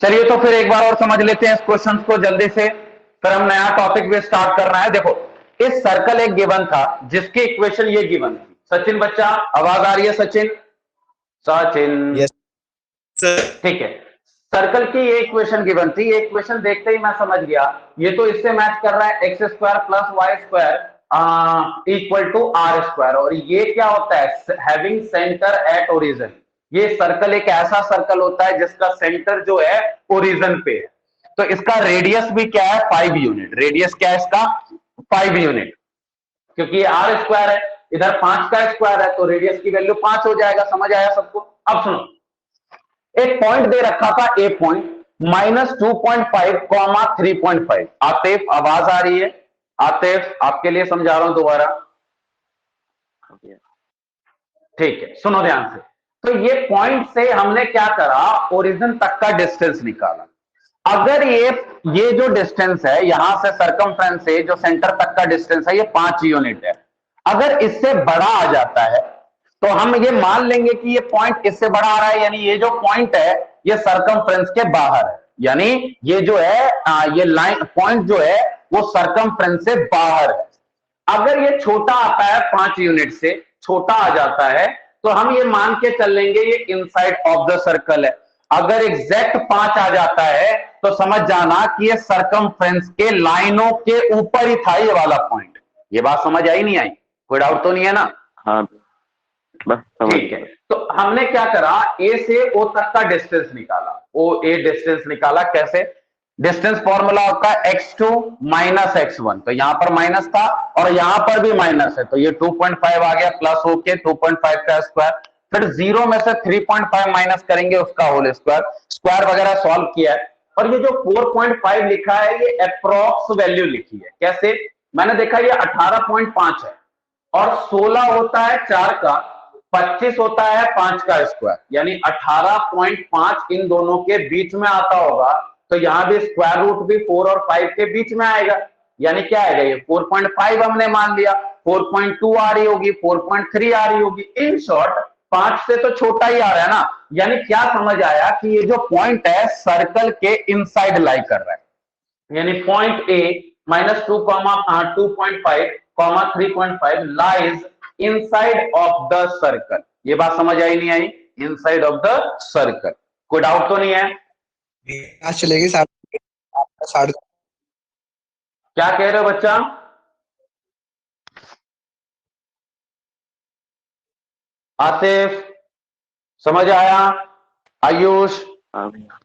चलिए तो फिर एक बार और समझ लेते हैं इस क्वेश्चन को जल्दी से, फिर हम नया टॉपिक भी स्टार्ट करना है। देखो, इस सर्कल एक गिवन था जिसकी इक्वेशन ये गिवन थी। सचिन बच्चा, आवाज आ रही है? सचिन, सचिन, यस ठीक है। सर्कल की ये इक्वेशन गिवन थी। ये इक्वेशन देखते ही मैं समझ गया ये तो इससे मैच कर रहा है, X square plus Y square equal to are square. और ये क्या होता है? Having centre at origin. ये सर्कल एक ऐसा सर्कल होता है जिसका सेंटर जो है ओरिजिन पे है। तो इसका रेडियस भी क्या है? 5 यूनिट। रेडियस क्या है इसका? 5 यूनिट, क्योंकि ये आर स्क्वायर है, इधर 5 का स्क्वायर है, तो रेडियस की वैल्यू 5 हो जाएगा। समझ आया सबको? अब सुनो, एक पॉइंट दे रखा था, ए पॉइंट -2.5 कॉमा 3.5। आतिफ, आवाज आ रही है? आतिफ, आपके लिए समझा रहा हूं दोबारा, ठीक है, सुनो ध्यान से। तो ये पॉइंट से हमने क्या करा? ओरिजिन तक का डिस्टेंस निकाला। अगर ये जो डिस्टेंस है यहां से सर्कमफ्रेंस से जो सेंटर तक का डिस्टेंस है, ये 5 यूनिट है। अगर इससे बड़ा आ जाता है तो हम ये मान लेंगे कि ये पॉइंट इससे बड़ा आ रहा है, यानी ये जो पॉइंट है ये सर्कमफ्रेंस के बाहर है। यानी ये जो है ये लाइन पॉइंट जो है वो सर्कमफ्रेंस से बाहर है। अगर ये छोटा आता है 5 यूनिट से, छोटा आ जाता है, तो हम ये मान के चल लेंगे ये इनसाइड ऑफ द सर्कल है। अगर एग्जैक्ट 5 आ जाता है तो समझ जाना कि ये सरकमफ्रेंस के लाइनों के ऊपर ही था ये वाला पॉइंट। ये बात समझ आई नहीं आई? कोई डाउट तो नहीं है ना? हाँ बस समझ ठीक है, तो हमने क्या करा, ए से ओ तक का डिस्टेंस निकाला। ओ ए डिस्टेंस निकाला कैसे? डिस्टेंस फॉर्मूला होता है x2 माइनस x1, तो यहां पर माइनस था और यहां पर भी माइनस है, तो ये 2.5 आ गया प्लस होके 2.5 का स्क्वायर, फिर 0 में से 3.5 माइनस करेंगे उसका होल स्क्वायर, स्क्वायर वगैरह सॉल्व किया है। और ये जो 4.5 लिखा है ये अप्रोक्स वैल्यू लिखी है। कैसे? मैंने देखा ये 18.5 है और 16 होता है 4 का, 25 होता है 5 का स्क्वायर, यानी 18.5 इन दोनों के बीच में आता होगा, तो यहां भी स्क्वायर रूट भी 4 और 5 के बीच में आएगा, यानी क्या आएगा, ये 4.5 हमने मान लिया, 4.2 आ रही होगी, 4.3 आ रही होगी। इन शॉर्ट 5 से तो छोटा ही आ रहा है ना, यानी क्या समझ आया कि ये जो पॉइंट है सर्कल के इनसाइड लाई कर रहा है, यानी point A -2, 2.5, 3.5 lies inside of the circle. ये बात समझ आई नहीं आई? Inside of the circle. कोई डाउट तो नहीं है? आज चलेगी 7:30। क्या कह रहे हो बच्चा? आसिफ समझ आया? आयुष? हाँ भैया।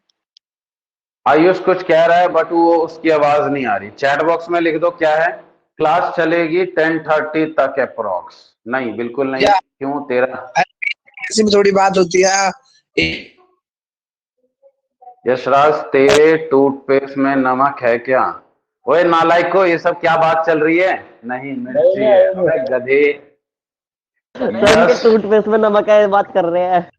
आयुष कुछ कह रहा है बट वो उसकी आवाज नहीं आ रही। चैट बॉक्स में लिख दो क्या है। क्लास चलेगी 10:30 तक अप्रोक्स। नहीं, बिल्कुल नहीं। क्यों? तेरा ऐसी में थोड़ी बात होती है। यशराज तेरे टूथपेस्ट में नमक है क्या? ओए नालायक को, ये सब क्या बात चल रही है? नहीं, मिर्ची है। अबे गधे। सर इनके टूथपेस्ट में नमक है, बात कर रहे हैं।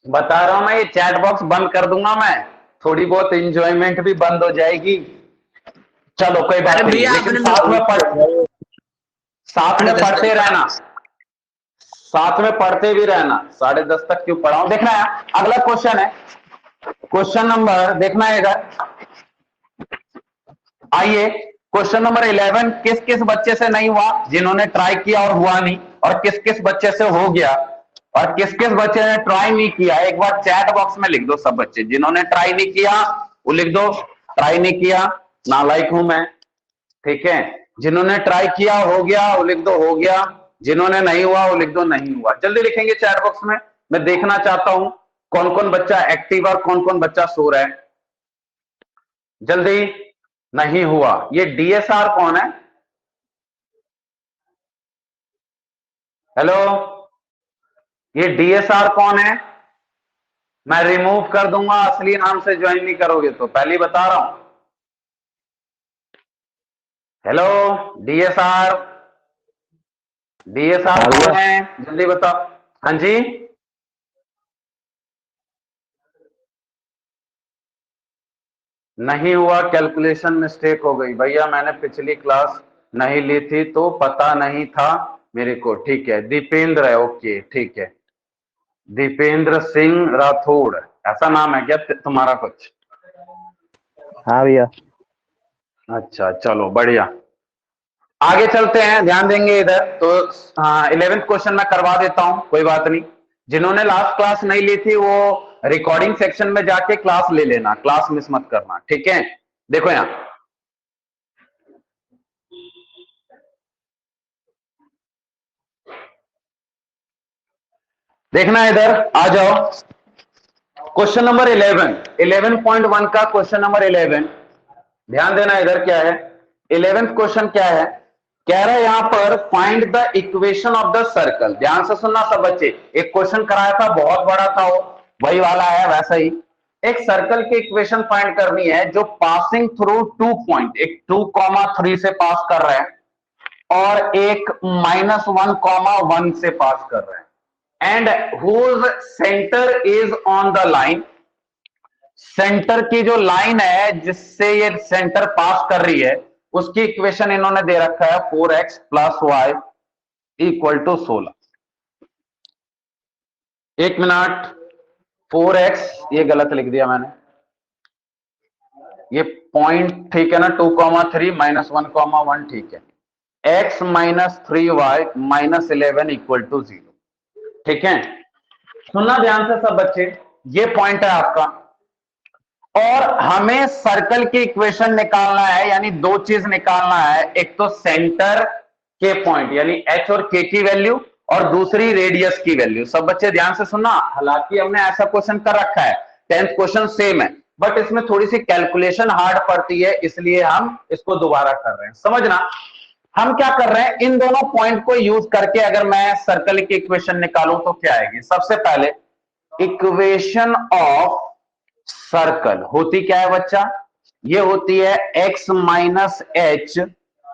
बता रहा हूं मैं, ये चैट बॉक्स बंद कर दूंगा मैं, थोड़ी बहुत एंजॉयमेंट भी बंद हो जाएगी। चलो कोई बात नहीं, लेकिन साथ में पढ़ते रहना, साथ में पढ़ते भी रहना। 10:30 तक क्यों पढ़ाऊं? देखना है अगला क्वेश्चन है, क्वेश्चन नंबर देखना है इधर। आइए क्वेश्चन नंबर 11 किस किस बच्चे से नहीं हुआ, जिन्होंने ट्राई किया और हुआ नहीं, और किस किस बच्चे से हो गया और किस किस बच्चे ने ट्राई नहीं किया। एक बार चैट बॉक्स में लिख दो सब बच्चे, जिन्होंने ट्राई नहीं किया वो लिख दो ट्राई नहीं किया, नालायक हूं मैं। ठीक है, जिन्होंने ट्राई किया हो गया वो लिख दो हो गया, जिन्होंने नहीं हुआ वो लिख दो नहीं हुआ। जल्दी लिखेंगे चैट बॉक्स में, मैं देखना चाहता हूं कौन कौन बच्चा एक्टिव और कौन कौन बच्चा सो रहा है। जल्दी। नहीं हुआ। ये डीएसआर कौन है? हेलो, ये डीएसआर कौन है? मैं रिमूव कर दूंगा असली नाम से ज्वाइन नहीं करोगे तो, पहले बता रहा हूं। हेलो डीएसआर, डीएसआर कौन है? जल्दी बताओ। हाँ जी, नहीं हुआ, कैलकुलेशन मिस्टेक हो गई भैया, मैंने पिछली क्लास नहीं ली थी तो पता नहीं था मेरे को। ठीक है, दीपेंद्र है, ओके ठीक है, दीपेंद्र सिंह राठौड़, ऐसा नाम है क्या तुम्हारा कुछ? हाँ भैया। अच्छा चलो बढ़िया, आगे चलते हैं, ध्यान देंगे इधर। तो 11th क्वेश्चन मैं करवा देता हूं, कोई बात नहीं। जिन्होंने लास्ट क्लास नहीं ली थी वो रिकॉर्डिंग सेक्शन में जाके क्लास ले लेना, क्लास मिस मत करना, ठीक है। देखो यहां देखना, इधर आ जाओ। क्वेश्चन नंबर 11.1 का क्वेश्चन नंबर 11, ध्यान देना इधर क्या है। 11th क्वेश्चन क्या है, कह रहा है यहां पर find the equation of the circle. ध्यान से सुनना सब बच्चे, एक क्वेश्चन कराया था बहुत बड़ा था वो, वही वाला है वैसा ही। एक सर्कल की इक्वेशन फाइंड करनी है जो पासिंग थ्रू 2 पॉइंट, एक 2,3 से पास कर रहे हैं और एक -1,1 से पास कर रहे हैं, and whose centre is on the line. Centre की जो लाइन है जिससे ये सेंटर पास कर रही है उसकी इक्वेशन इन्होंने दे रखा है 4x + y = 16। एक मिनट, 4x ये गलत लिख दिया मैंने, ये पॉइंट ठीक है ना, 2,3 -1,1 ठीक है, x - 3y - 11 = 0। ठीक है, सुनना ध्यान से सब बच्चे, ये पॉइंट है आपका। और हमें सर्कल की इक्वेशन निकालना है, यानी दो चीज निकालना है, एक तो सेंटर के पॉइंट यानी एच और के की वैल्यू, और दूसरी रेडियस की वैल्यू। सब बच्चे ध्यान से सुनना, हालांकि हमने ऐसा क्वेश्चन कर रखा है, 10th क्वेश्चन सेम है, बट इसमें थोड़ी सी कैलकुलेशन हार्ड पड़ती है, इसलिए हम इसको दोबारा कर रहे हैं। समझना, हम क्या कर रहे हैं, इन दोनों पॉइंट को यूज करके अगर मैं सर्कल की इक्वेशन निकालूं तो क्या आएगी। सबसे पहले इक्वेशन ऑफ सर्कल होती क्या है बच्चा, ये होती है x माइनस एच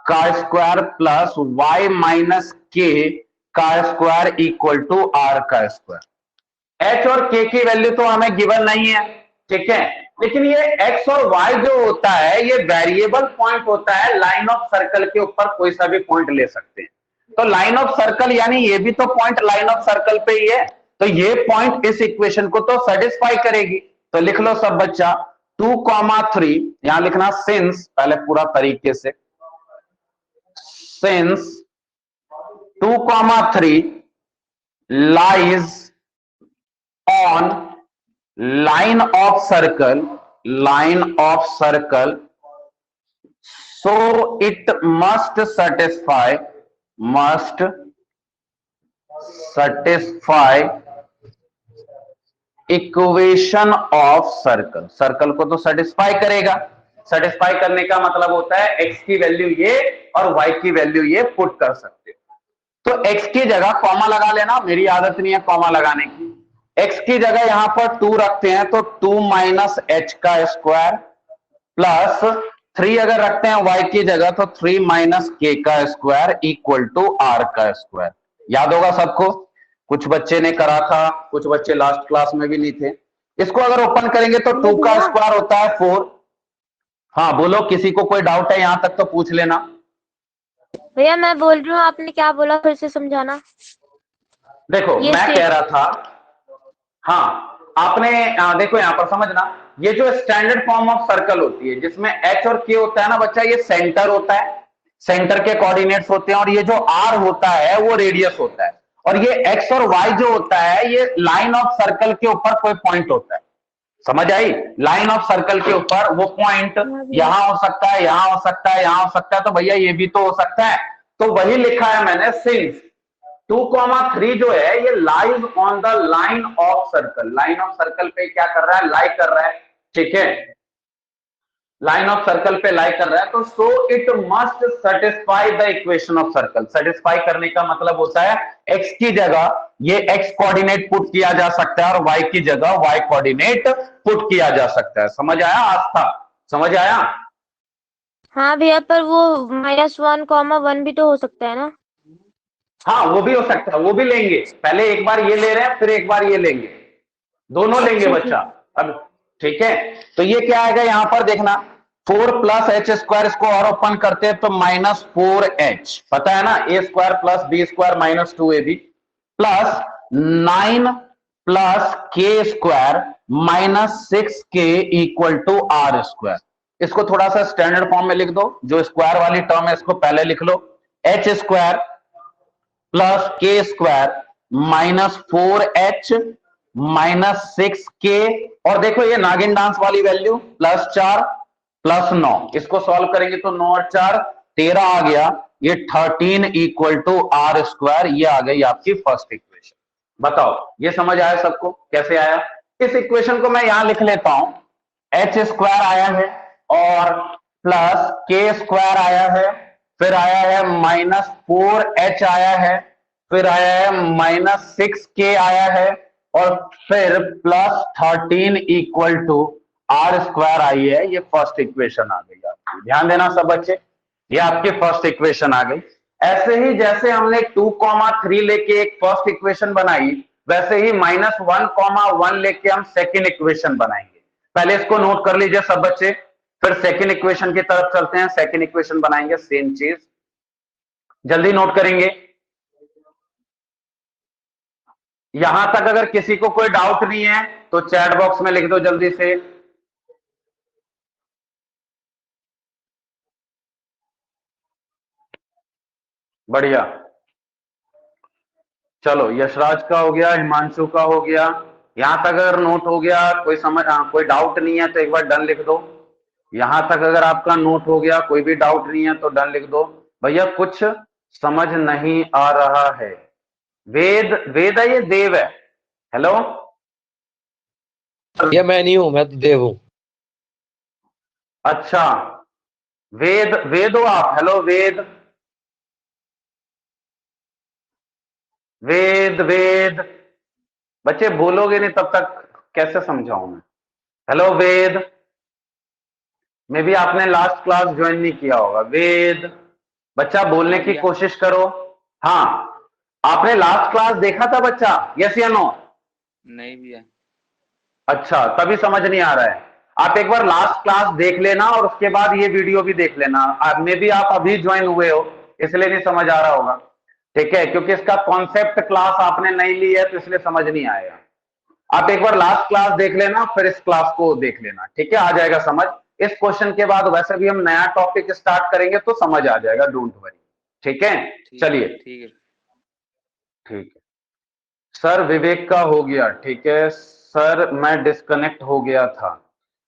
का स्क्वायर प्लस y माइनस के का स्क्वायर इक्वल टू r का स्क्वायर। h और k की वैल्यू तो हमें गिवन नहीं है, ठीक है, लेकिन ये x और y जो होता है ये वेरिएबल पॉइंट होता है, लाइन ऑफ सर्कल के ऊपर कोई सा भी पॉइंट ले सकते हैं। तो लाइन ऑफ सर्कल यानी ये भी तो पॉइंट लाइन ऑफ सर्कल पे ही है, तो ये पॉइंट इस इक्वेशन को तो सेटिस्फाई करेगी। तो लिख लो सब बच्चा 2,3, यहां लिखना सिंस, पहले पूरा तरीके से, since 2,3 lies on line of circle, so it must satisfy equation of circle. Circle को तो सेटिस्फाई करेगा, सेटिस्फाई करने का मतलब होता है एक्स की वैल्यू ये और वाई की वैल्यू ये पुट कर सकते हो। तो एक्स की जगह कॉमा लगा लेना, मेरी आदत नहीं है कॉमा लगाने की। एक्स की जगह यहां पर 2 रखते हैं तो 2 माइनस एच का स्क्वायर प्लस 3 अगर रखते हैं वाई की जगह तो 3 माइनस के का स्क्वायर इक्वल टू आर का स्क्वायर। याद होगा सबको, कुछ बच्चे ने करा था, कुछ बच्चे लास्ट क्लास में भी नहीं थे। इसको अगर ओपन करेंगे तो 2 का स्क्वायर होता है 4। हाँ बोलो, किसी को कोई डाउट है यहां तक तो पूछ लेना। भैया मैं बोल रही हूँ, आपने क्या बोला फिर से समझाना। देखो ये मैं से- कह रहा था, हाँ आपने देखो यहां पर समझना, ये जो स्टैंडर्ड फॉर्म ऑफ सर्कल होती है जिसमें एच और के होता है ना बच्चा, ये सेंटर होता है, सेंटर के कोऑर्डिनेट्स होते हैं, और ये जो आर होता है वो रेडियस होता है, और ये एक्स और वाई जो होता है ये लाइन ऑफ सर्कल के ऊपर कोई पॉइंट होता है। समझ आई, लाइन ऑफ सर्कल के ऊपर वो पॉइंट यहां हो सकता है, यहां हो सकता है, यहां हो सकता है, तो भैया ये भी तो हो सकता है। तो वही लिखा है मैंने, सिंस 2,3 जो है ये lies on the line of circle, line of circle पे क्या कर रहा है, लाई कर रहा है, ठीक है, लाइन ऑफ सर्कल पे लाई कर रहा है, तो so it must satisfy the equation of circle. Satisfy करने का मतलब होता है एक्स की जगह ये एक्स कोऑर्डिनेट पुट किया जा सकता है और वाई की जगह वाई कोऑर्डिनेट पुट किया जा सकता है। समझ आया आस्था, समझ आया? हाँ भैया, पर वो -1, 1 भी तो हो सकता है ना। हाँ वो भी हो सकता है, वो भी लेंगे, पहले एक बार ये ले रहे हैं फिर एक बार ये लेंगे, दोनों लेंगे अच्छा, बच्चा। अब ठीक है, तो ये क्या आएगा यहां पर देखना, 4 प्लस एच स्क्वायर, इसको और ओपन करते हैं तो -4h, पता है ना, A square plus B square minus 2ab plus 9 plus K square minus 6k equal to are square. इसको थोड़ा सा स्टैंडर्ड फॉर्म में लिख दो, जो स्क्वायर वाली टर्म है इसको पहले लिख लो, H square plus K square -4h minus 6k, और देखो ये नागिन डांस वाली वैल्यू +4 प्लस 9, इसको सॉल्व करेंगे तो 9 और 4 13 आ गया, ये 13 इक्वल टू आर स्क्वायर, ये आ गई आपकी फर्स्ट इक्वेशन। बताओ ये समझ आया सबको, कैसे आया? इस इक्वेशन को मैं यहां लिख लेता हूं, एच स्क्वायर आया है और प्लस के स्क्वायर आया है, फिर आया है -4h आया है, फिर आया है -6k आया है, और फिर +13 इक्वल टू आर स्क्वायर आई है। ये फर्स्ट इक्वेशन आ गई आपकी, ध्यान देना सब बच्चे, ये आपकी फर्स्ट इक्वेशन आ गई। ऐसे ही जैसे हमने 2,3 लेके एक फर्स्ट इक्वेशन बनाई, वैसे ही -1,1 लेके हम सेकेंड इक्वेशन बनाएंगे। पहले इसको नोट कर लीजिए सब बच्चे, फिर सेकेंड इक्वेशन की तरफ चलते हैं, सेकेंड इक्वेशन बनाएंगे, सेम चीज जल्दी नोट करेंगे। यहां तक अगर किसी को कोई डाउट नहीं है तो चैट बॉक्स में लिख दो जल्दी से। बढ़िया, चलो यशराज का हो गया, हिमांशु का हो गया, यहां तक अगर नोट हो गया, कोई डाउट नहीं है तो एक बार डन लिख दो। यहां तक अगर आपका नोट हो गया, कोई भी डाउट नहीं है तो डन लिख दो। भैया कुछ समझ नहीं आ रहा है। वेद वेद है ये देव है? हेलो, ये मैं नहीं हूं, मैं तो देव हूं। अच्छा वेद, वेद हो आप? हेलो वेद, वेद वेद। बच्चे बोलोगे नहीं तब तक कैसे समझाऊं मैं? हेलो वेद, मे भी आपने लास्ट क्लास ज्वाइन नहीं किया होगा। वेद, बच्चा बोलने की कोशिश करो। हाँ, आपने लास्ट क्लास देखा था बच्चा? यस या नो? नहीं भैया। अच्छा, तभी समझ नहीं आ रहा है। आप एक बार लास्ट क्लास देख लेना और उसके बाद ये वीडियो भी देख लेना। मे भी आप अभी ज्वाइन हुए हो इसलिए नहीं समझ आ रहा होगा, ठीक है, क्योंकि इसका कॉन्सेप्ट क्लास आपने नहीं ली है तो इसलिए समझ नहीं आएगा। आप एक बार लास्ट क्लास देख लेना फिर इस क्लास को देख लेना, ठीक है, आ जाएगा समझ। इस क्वेश्चन के बाद वैसे भी हम नया टॉपिक स्टार्ट करेंगे तो समझ आ जाएगा, डोंट वरी, ठीक है। चलिए, ठीक है। ठीक है सर, विवेक का हो गया, ठीक है सर, मैं डिस्कनेक्ट हो गया था।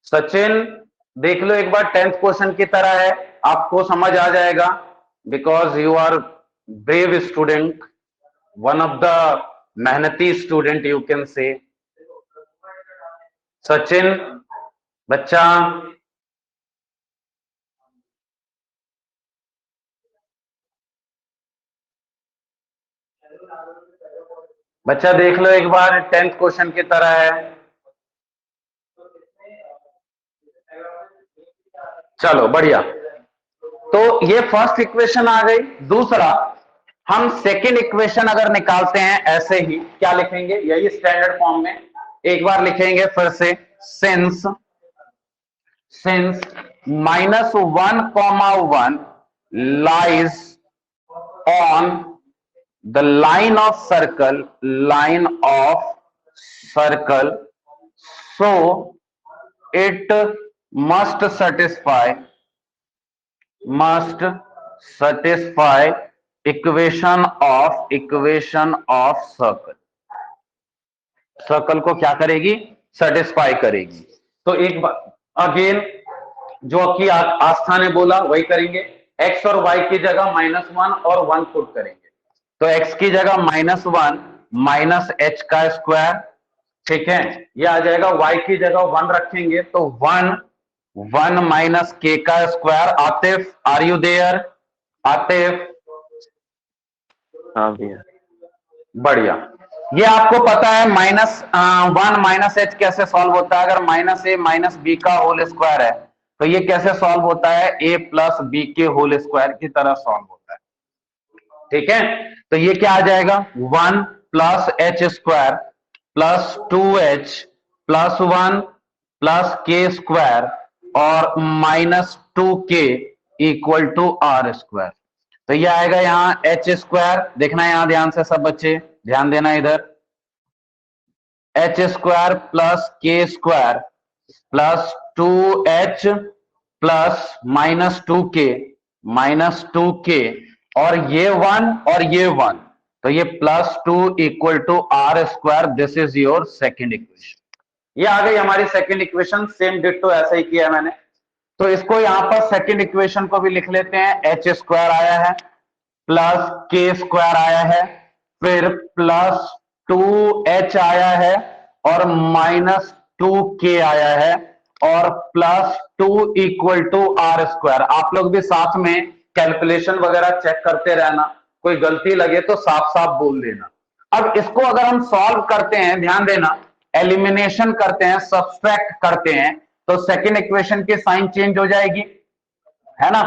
सचिन देख लो एक बार, 10th क्वेश्चन की तरह है, आपको समझ आ जाएगा because you are brave student, one of the मेहनती student you can say. Sachin बच्चा, बच्चा देख लो एक बार, 10th क्वेश्चन की तरह है। चलो बढ़िया, तो ये फर्स्ट इक्वेशन आ गई। दूसरा, हम सेकंड इक्वेशन अगर निकालते हैं ऐसे ही, क्या लिखेंगे? यही स्टैंडर्ड फॉर्म में एक बार लिखेंगे फिर से। Since -1, 1 lies on the line of circle, so it must satisfy equation of circle को क्या करेगी? सेटिस्फाई करेगी। तो एक बार अगेन जो कि आस्था ने बोला वही करेंगे। x और y की जगह -1 और 1 पुट करेंगे, तो x की जगह -1 माइनस h का स्क्वायर, ठीक है, ये आ जाएगा। y की जगह 1 रखेंगे तो 1 माइनस k का square. Atif, are you there? Atif, हाँ भैया। बढ़िया। ये आपको पता है -1 माइनस h कैसे सॉल्व होता है? अगर -a माइनस b का होल स्क्वायर है तो ये कैसे सॉल्व होता है? a प्लस b के होल स्क्वायर की तरह सॉल्व होता है, ठीक है। तो ये क्या आ जाएगा? 1 plus h square plus 2h plus 1 plus k square और -2k equal to r square. तो ये आएगा यहां h स्क्वायर, देखना यहां ध्यान से सब बच्चे, ध्यान देना इधर। h square plus k square plus 2h plus -2k और ये 1 और ये 1, तो ये +2 equal to r square. This is your second equation. ये आ गई हमारी सेकेंड इक्वेशन। सेम डिट्टो ऐसा ही किया है मैंने, तो इसको यहां पर सेकेंड इक्वेशन को भी लिख लेते हैं। h स्क्वायर आया है प्लस k स्क्वायर आया है, फिर प्लस 2h आया है और -2k आया है और +2 इक्वल टू r स्क्वायर। आप लोग भी साथ में कैलकुलेशन वगैरह चेक करते रहना, कोई गलती लगे तो साफ साफ बोल देना। अब इसको अगर हम सॉल्व करते हैं, ध्यान देना, एलिमिनेशन करते हैं, सब्सट्रैक्ट करते हैं, तो सेकेंड इक्वेशन की साइन चेंज हो जाएगी, है ना,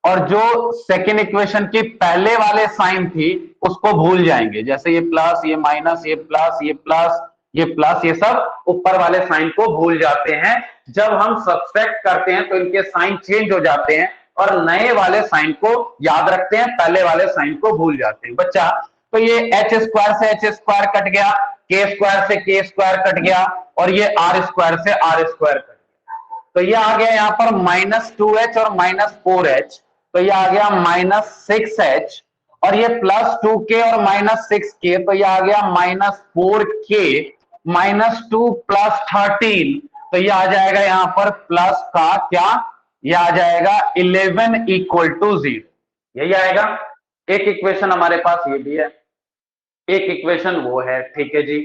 और जो सेकेंड इक्वेशन की पहले वाले साइन थी उसको भूल जाएंगे। जैसे ये प्लस, ये माइनस, ये प्लस, ये प्लस, ये प्लस, ये सब ऊपर वाले साइन को भूल जाते हैं। जब हम सब्सट्रैक्ट करते हैं तो इनके साइन चेंज हो जाते हैं और नए वाले साइन को याद रखते हैं, पहले वाले साइन को भूल जाते हैं बच्चा। तो ये h स्क्वायर से h स्क्वायर कट गया, k स्क्वायर से k स्क्वायर कट गया और ये r स्क्वायर से r स्क्वायर कट गया। तो ये आ गया यहाँ पर -2h और -4h, तो ये आ गया -6h और ये +2k और -6k, तो ये आ गया -4k -2 प्लस 13, तो ये आ जाएगा यहां पर प्लस का क्या, ये आ जाएगा 11 इक्वल टू 0, यही आएगा। एक इक्वेशन हमारे पास ये भी है, एक इक्वेशन वो है, ठीक है जी।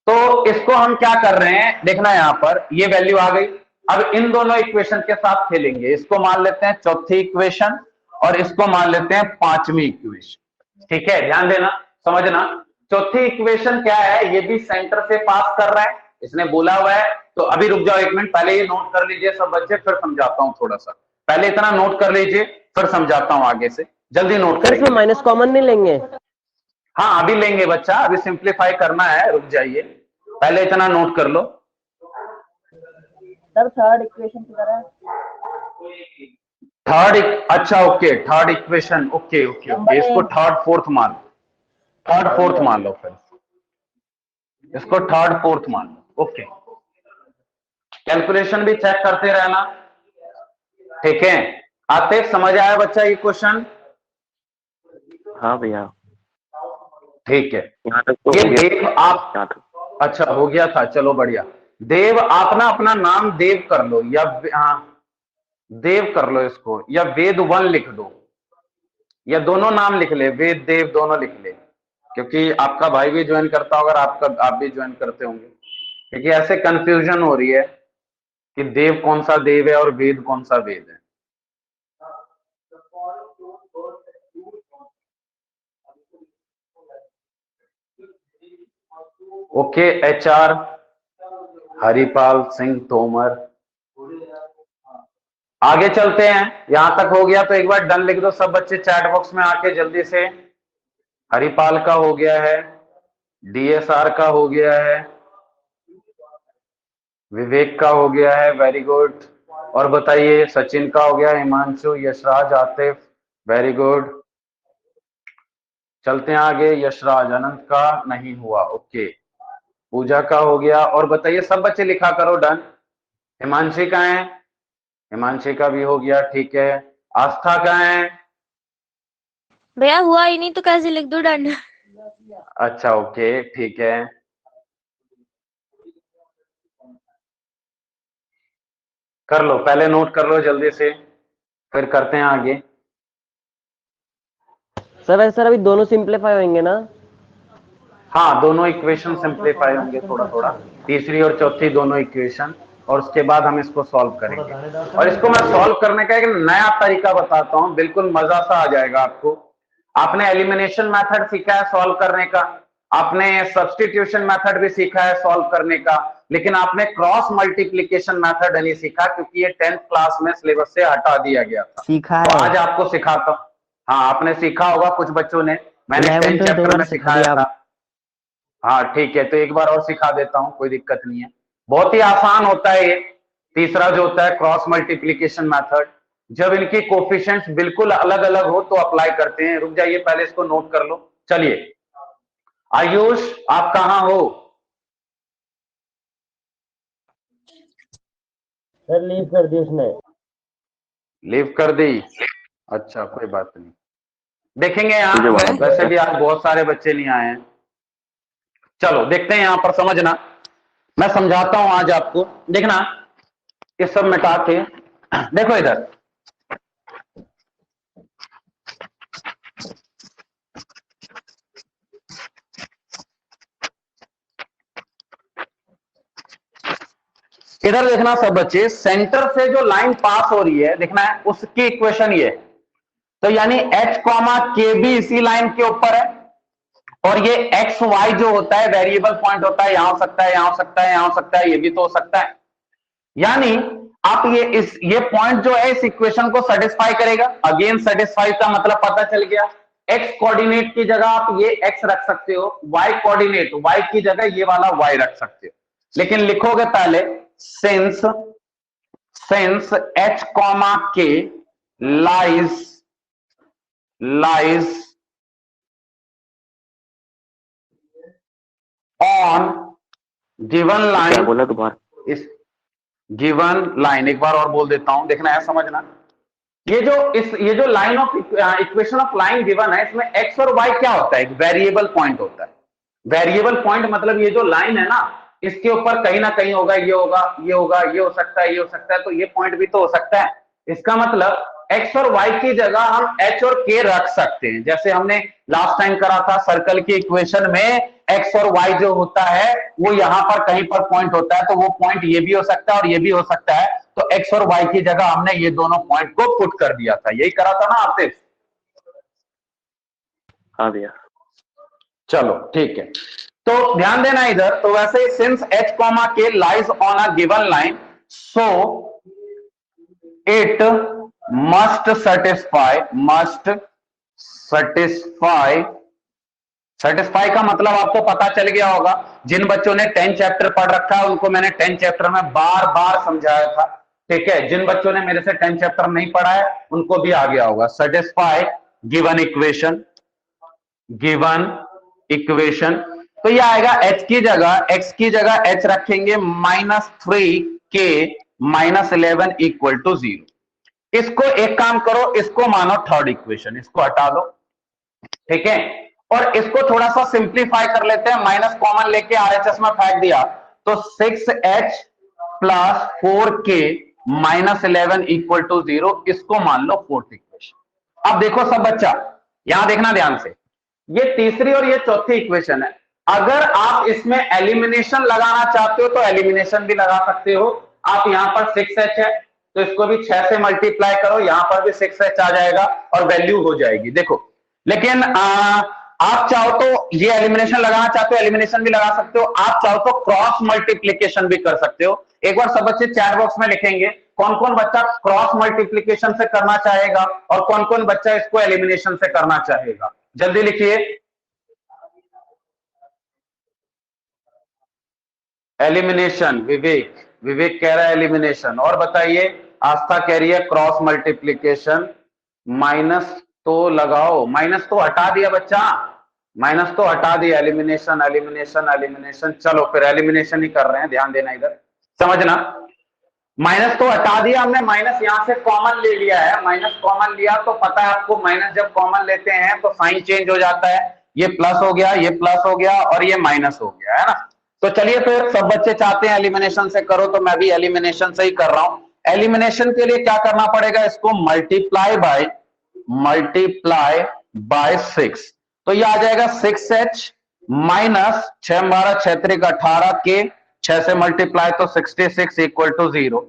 तो इसको हम क्या कर रहे हैं, देखना यहां पर ये वैल्यू आ गई। अब इन दोनों इक्वेशन के साथ खेलेंगे, इसको मान लेते हैं चौथी इक्वेशन और इसको मान लेते हैं पांचवी इक्वेशन, ठीक है। ध्यान देना, समझना, चौथी इक्वेशन क्या है, ये भी सेंटर से पास कर रहा है, इसने बोला हुआ है। तो अभी रुक जाओ एक मिनट, पहले ये नोट कर लीजिए सब बच्चे, फिर समझाता हूं थोड़ा सा। पहले इतना नोट कर लीजिए, फिर समझाता हूं आगे से, जल्दी नोट सर इसमें करेंगे। माइनस कॉमन नहीं लेंगे? हाँ अभी लेंगे बच्चा, अभी सिंप्लीफाई करना है, रुक जाइए, पहले इतना नोट कर लो। सर थर्ड इक्वेशन की तरह अच्छा okay, third equation, okay okay okay, इसको थर्ड फोर्थ मान लो, थर्ड फोर्थ मान लो, फिर इसको थर्ड फोर्थ मान लो, ओके। कैलकुलेशन भी चेक करते रहना, ठीक है। आते समझ आया बच्चा ये क्वेश्चन? हाँ भैया, ठीक है। यहाँ तक तो ये हो गया। देव आप, यहाँ तक अच्छा हो गया था, चलो बढ़िया। देव आप ना अपना नाम देव कर लो, या हाँ देव कर लो इसको, या वेद 1 लिख दो, या दोनों नाम लिख ले, वेद देव दोनों लिख ले, क्योंकि आपका भाई भी ज्वाइन करता होगा और आप भी ज्वाइन करते होंगे, क्योंकि ऐसे कंफ्यूजन हो रही है कि देव कौन सा देव है और वेद कौन सा वेद है। Okay, HR Haripal Singh Tomar. आगे चलते हैं, यहां तक हो गया तो एक बार डन लिख दो सब बच्चे चैट बॉक्स में आके जल्दी से। हरिपाल का हो गया है, DSR का हो गया है, विवेक का हो गया है, वेरी गुड। और बताइए, सचिन का हो गया, हिमांशु, यशराज, आतिफ, वेरी गुड। चलते हैं आगे, यशराज, अनंत का नहीं हुआ, ओके। पूजा का हो गया, और बताइए सब बच्चे लिखा करो डन। हिमांशी का है, हिमांशी का भी हो गया, ठीक है। आस्था का है, भैया हुआ ही नहीं तो कैसे लिख दूं डन? अच्छा ओके ठीक है। कर लो, पहले नोट कर लो जल्दी से, फिर करते हैं आगे। सर वैसे सर अभी दोनों सिंप्लीफाई होंगे ना? हाँ दोनों इक्वेशन सिंप्लीफाई होंगे थोड़ा थोड़ा, तीसरी और चौथी दोनों इक्वेशन, और उसके बाद हम इसको सॉल्व करेंगे। और इसको मैं सॉल्व करने का एक नया तरीका बताता हूं, बिल्कुल मजा सा आ जाएगा आपको। आपने एलिमिनेशन मेथड सीखा है सॉल्व करने का, आपने सब्स्टिट्यूशन मेथड भी सीखा है सॉल्व करने का, लेकिन आपने क्रॉस मल्टीप्लीकेशन मेथड नहीं सीखा, क्योंकि ये 10th क्लास में सिलेबस से हटा दिया गया था। सीखा तो है। आज आपको सिखाता हूं। हाँ आपने सीखा होगा, कुछ बच्चों ने, मैंने 10 11 चैप्टर में सिखा सिखाया दिया। था। हाँ ठीक है, तो एक बार और सिखा देता हूं, कोई दिक्कत नहीं है, बहुत ही आसान होता है ये। तीसरा जो होता है क्रॉस मल्टीप्लीकेशन मेथड, जब इनकी कोफिशिएंट्स बिल्कुल अलग अलग हो तो अप्लाई करते हैं। रुक जाइए, पहले इसको नोट कर लो। चलिए आयुष आप कहां हो? सर लीव कर दी उसने। लीव कर दी, अच्छा कोई बात नहीं, देखेंगे यहाँ। मुझे वहां पर वैसे भी आज बहुत सारे बच्चे नहीं आए हैं, चलो देखते हैं। यहां पर समझना, मैं समझाता हूं आज आपको, देखना ये सब मिटा के, देखो इधर, इधर देखना सब बच्चे, सेंटर से जो लाइन पास हो रही है देखना है, उसकी इक्वेशन ये, तो यानी H कॉमा के भी इसी लाइन के ऊपर है, और ये एक्स वाई जो होता है वेरिएबल पॉइंट होता है, यहां हो सकता है, यहां हो सकता है, यहां हो सकता है, ये भी तो हो सकता है। यानी आप ये पॉइंट जो है इस इक्वेशन को सेटिस्फाई करेगा। अगेन सेटिस्फाई का मतलब पता चल गया, एक्स कोऑर्डिनेट की जगह आप ये एक्स रख सकते हो, वाई कोऑर्डिनेट वाई की जगह ये वाला वाई रख सकते हो, लेकिन लिखोगे पहले सिंस H कॉमा के लाइज ऑन गिवन क्या लाइन, बोला दोबारा? इस गिवन लाइन, एक बार और बोल देता हूं, देखना है समझना। ये जो line of equation of line given है, इसमें एक्स और वाई क्या होता है, एक वेरिएबल पॉइंट होता है। वेरिएबल पॉइंट मतलब ये जो लाइन है ना, इसके ऊपर कहीं ना कहीं होगा, ये होगा, ये होगा, ये हो सकता है, ये हो सकता है, तो ये पॉइंट भी तो हो सकता है। इसका मतलब x और y की जगह हम h और k रख सकते हैं, जैसे हमने लास्ट टाइम करा था सर्कल की इक्वेशन में x और y जो होता है वो यहां पर कहीं पर पॉइंट होता है, तो वो पॉइंट ये भी हो सकता है और ये भी हो सकता है, तो x और y की जगह हमने ये दोनों पॉइंट को पुट कर दिया था, यही करा था ना आपसे। हाँ भैया। चलो ठीक है, तो ध्यान देना इधर, तो वैसे since h comma k lies on a given line, so it must satisfy का मतलब आपको पता चल गया होगा, जिन बच्चों ने 10 चैप्टर पढ़ रखा है उनको मैंने 10 चैप्टर में बार बार समझाया था, ठीक है। जिन बच्चों ने मेरे से 10 चैप्टर नहीं पढ़ा है उनको भी आ गया होगा। सेटिस्फाई गिवन इक्वेशन, तो ये आएगा h की जगह, x की जगह h रखेंगे -3k -11 इक्वल टू 0। इसको एक काम करो, इसको मानो थर्ड इक्वेशन, इसको हटा दो, ठीक है, और इसको थोड़ा सा सिंप्लीफाई कर लेते हैं, माइनस कॉमन लेके RHS में फेंक दिया तो 6h plus 4k -11 equal to 0, इसको मान लो फोर्थ इक्वेशन। अब देखो सब बच्चा, यहां देखना ध्यान से, ये तीसरी और ये चौथी इक्वेशन है। अगर आप इसमें एलिमिनेशन लगाना चाहते हो तो एलिमिनेशन भी लगा सकते हो। आप यहां पर 6h है तो इसको भी 6 से मल्टीप्लाई करो, यहां पर भी 6h आ जाएगा और वैल्यू हो जाएगी, देखो। लेकिन आप चाहो तो ये एलिमिनेशन लगाना चाहते हो, एलिमिनेशन भी लगा सकते हो, आप चाहो तो क्रॉस मल्टीप्लीकेशन भी कर सकते हो। एक बार सब बच्चे चैट बॉक्स में लिखेंगे कौन कौन बच्चा क्रॉस मल्टीप्लीकेशन से करना चाहेगा और कौन कौन बच्चा इसको एलिमिनेशन से करना चाहेगा, जल्दी लिखिए। एलिमिनेशन, विवेक कह रहा है एलिमिनेशन, और बताइए आस्था कह रही है क्रॉस मल्टीप्लीकेशन। माइनस तो लगाओ, माइनस तो हटा दिया बच्चा, माइनस तो हटा दिया, एलिमिनेशन। चलो फिर एलिमिनेशन ही कर रहे हैं, ध्यान देना इधर, समझना। माइनस तो हटा दिया हमने, माइनस यहां से कॉमन ले लिया है, माइनस कॉमन लिया तो पता है आपको माइनस जब कॉमन लेते हैं तो साइन चेंज हो जाता है, ये प्लस हो गया, ये प्लस हो गया और ये माइनस हो गया, है ना। तो चलिए फिर सब बच्चे चाहते हैं एलिमिनेशन से करो तो मैं भी एलिमिनेशन से ही कर रहा हूं। एलिमिनेशन के लिए क्या करना पड़ेगा, इसको मल्टीप्लाई बाय 6, तो ये आ जाएगा 6h माइनस 6 12 6 3 18 के 6 से मल्टीप्लाई तो 66 इक्वल टू 0।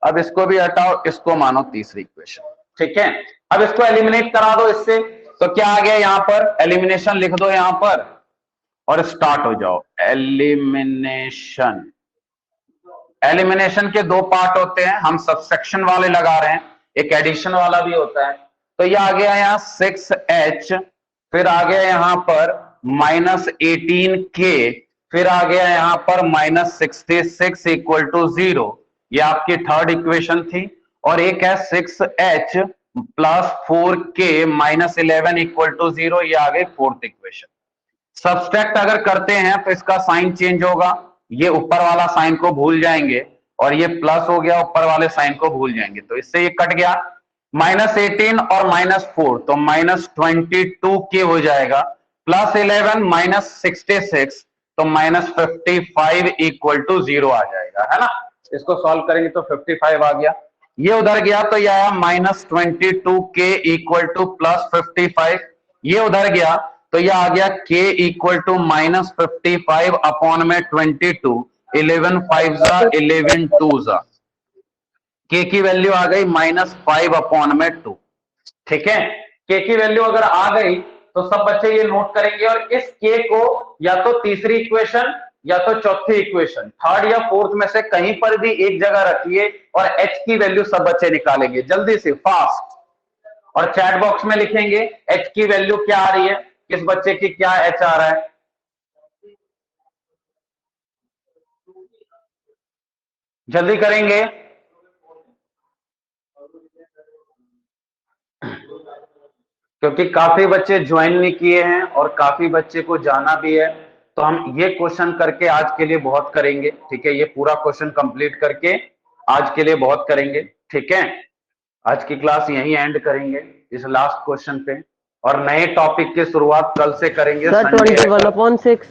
अब इसको भी हटाओ, इसको मानो तीसरी इक्वेशन, ठीक है। अब इसको एलिमिनेट करा दो इससे, तो क्या आ गया यहां पर, एलिमिनेशन लिख दो यहां पर और स्टार्ट हो जाओ। एलिमिनेशन के दो पार्ट होते हैं, हम सबसेक्शन वाले लगा रहे हैं, एक एडिशन वाला भी होता है। तो ये आ गया यहाँ 6h, फिर आ गया यहां पर -18k, फिर आ गया यहां पर -66 इक्वल टू 0, ये आपकी थर्ड इक्वेशन थी। और एक है 6h plus 4k -11 equal to 0, ये आ गई फोर्थ इक्वेशन। सब्सट्रैक्ट अगर करते हैं तो इसका साइन चेंज होगा, ये ऊपर वाला साइन को भूल जाएंगे और ये प्लस हो गया, ऊपर वाले साइन को भूल जाएंगे, तो इससे ये कट गया। -18 और -4 तो -22k हो जाएगा, प्लस 11 -66 तो -55 इक्वल टू 0 आ जाएगा, है ना। इसको सॉल्व करेंगे तो 55 आ गया, ये उधर गया तो यह आया -22k इक्वल टू +55, ये उधर गया तो यह आ गया k इक्वल टू -55 अपॉन में 22, 11 5 जा 11 2 जा, k की वैल्यू आ गई -5 अपॉन में 2, ठीक है। k की वैल्यू अगर आ गई तो सब बच्चे ये नोट करेंगे और इस k को या तो तीसरी इक्वेशन या तो चौथी इक्वेशन, थर्ड या फोर्थ में से कहीं पर भी एक जगह रखिए और h की वैल्यू सब बच्चे निकालेंगे जल्दी से फास्ट, और चैट बॉक्स में लिखेंगे h की वैल्यू क्या आ रही है, किस बच्चे की क्या h आ रहा है। जल्दी करेंगे, क्योंकि काफी बच्चे ज्वाइन नहीं किए हैं और काफी बच्चे को जाना भी है, तो हम ये क्वेश्चन करके आज के लिए बहुत करेंगे, ठीक है। ये पूरा क्वेश्चन कंप्लीट करके आज के लिए बहुत करेंगे, ठीक है। आज की क्लास यहीं एंड करेंगे इस लास्ट क्वेश्चन पे, और नए टॉपिक की शुरुआत कल से करेंगे। सर 21/6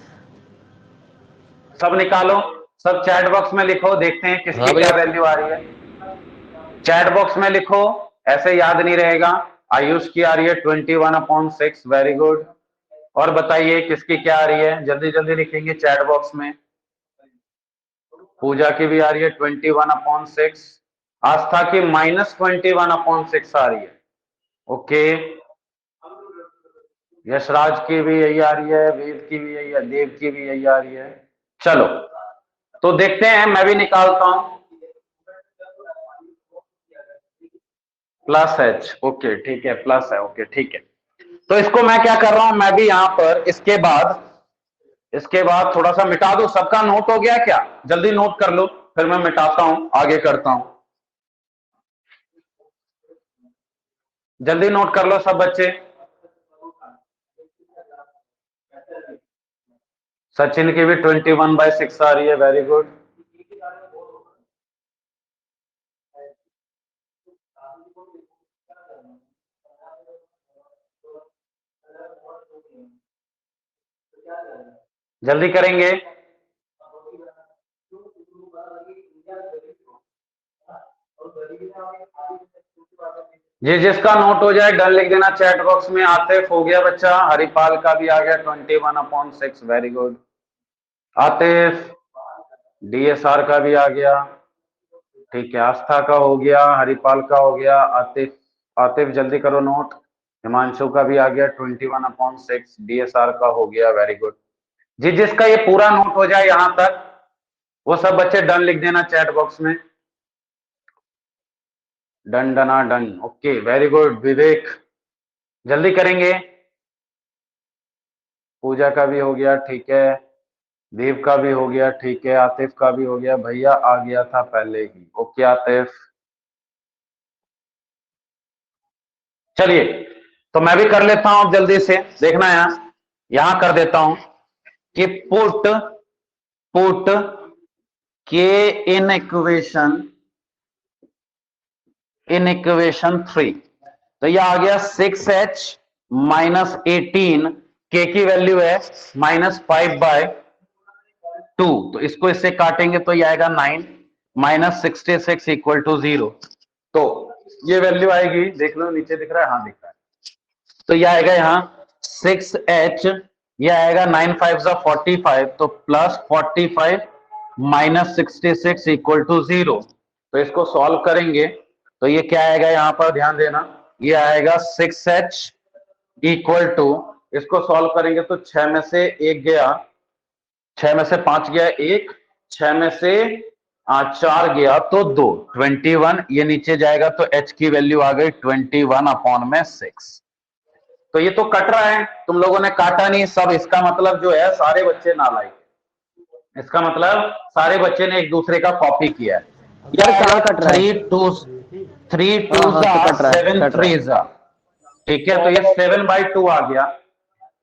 सब निकालो, सब चैट बॉक्स में लिखो, देखते हैं किसकी हाँ क्या भैया। वैल्यू आ रही है। चैट बॉक्स में लिखो, ऐसे याद नहीं रहेगा। आयुष की आ रही है 21/6, वेरी गुड। और बताइए किसकी क्या आ रही है, जल्दी जल्दी लिखेंगे चैट बॉक्स में। पूजा की भी आ रही है 21/6, आस्था की -21/6 आ रही है। ओके, यशराज की भी यही आ रही है, वेद की भी यही है, देव की भी यही आ रही है। चलो तो देखते हैं, मैं भी निकालता हूं। +H, ओके ठीक है, प्लस है, ओके ठीक है। तो इसको मैं क्या कर रहा हूं, मैं भी यहां पर इसके बाद थोड़ा सा मिटा दो। सबका नोट हो गया क्या? जल्दी नोट कर लो, फिर मैं मिटाता हूं, आगे करता हूं। जल्दी नोट कर लो सब बच्चे। सचिन की भी 21/6 आ रही है, वेरी गुड। जल्दी करेंगे। ये जिसका नोट हो जाए डन लिख देना चैट बॉक्स में। आतिफ हो गया बच्चा, हरिपाल का भी आ गया 21/6, वेरी गुड। आतिफ, डीएसआर का भी आ गया, ठीक है। आस्था का हो गया, हरिपाल का हो गया, आतिफ आतिफ जल्दी करो नोट। हिमांशु का भी आ गया 21/6, डीएसआर का हो गया, वेरी गुड। जी जिसका ये पूरा नोट हो जाए यहां तक, वो सब बच्चे डन लिख देना चैट बॉक्स में। डन डना done, okay very good. Vivek जल्दी करेंगे। पूजा का भी हो गया, ठीक है। देव का भी हो गया, ठीक है। आतिफ का भी हो गया, भैया आ गया था पहले ही, ओके आतिफ। चलिए तो मैं भी कर लेता हूं जल्दी से, देखना यहां कर देता हूं कि पुट के इन इक्वेशन 3। तो यह आ गया 6H -18, के की वैल्यू है -5/2। तो इसको इससे काटेंगे तो यह आएगा 9 -66 = 0। तो ये वैल्यू आएगी, देख लो नीचे दिख रहा है, हाँ दिख रहा है। तो यह आएगा यहां 6H, यह आएगा 9 5 45, तो +45 -66 = 0। तो इसको सॉल्व करेंगे तो ये क्या आएगा, यहां पर ध्यान देना, ये आएगा 6H = इसको सॉल्व करेंगे तो 6 में से 1 गया, 6 में से 5 गया 1, 6 में से 4 गया तो 2, 21। ये नीचे जाएगा तो H की वैल्यू आ गई 21/6। तो ये तो कट रहा है, तुम लोगों ने काटा नहीं सब। इसका मतलब जो है सारे बच्चे नालायक, इसका मतलब सारे बच्चे ने एक दूसरे का कॉपी किया है। यार कहाँ कट रहा है? 3 2 हाँ, तो कट रहा है, 7 कट रहा है। 3, ठीक है। तो ये 7/2 आ गया,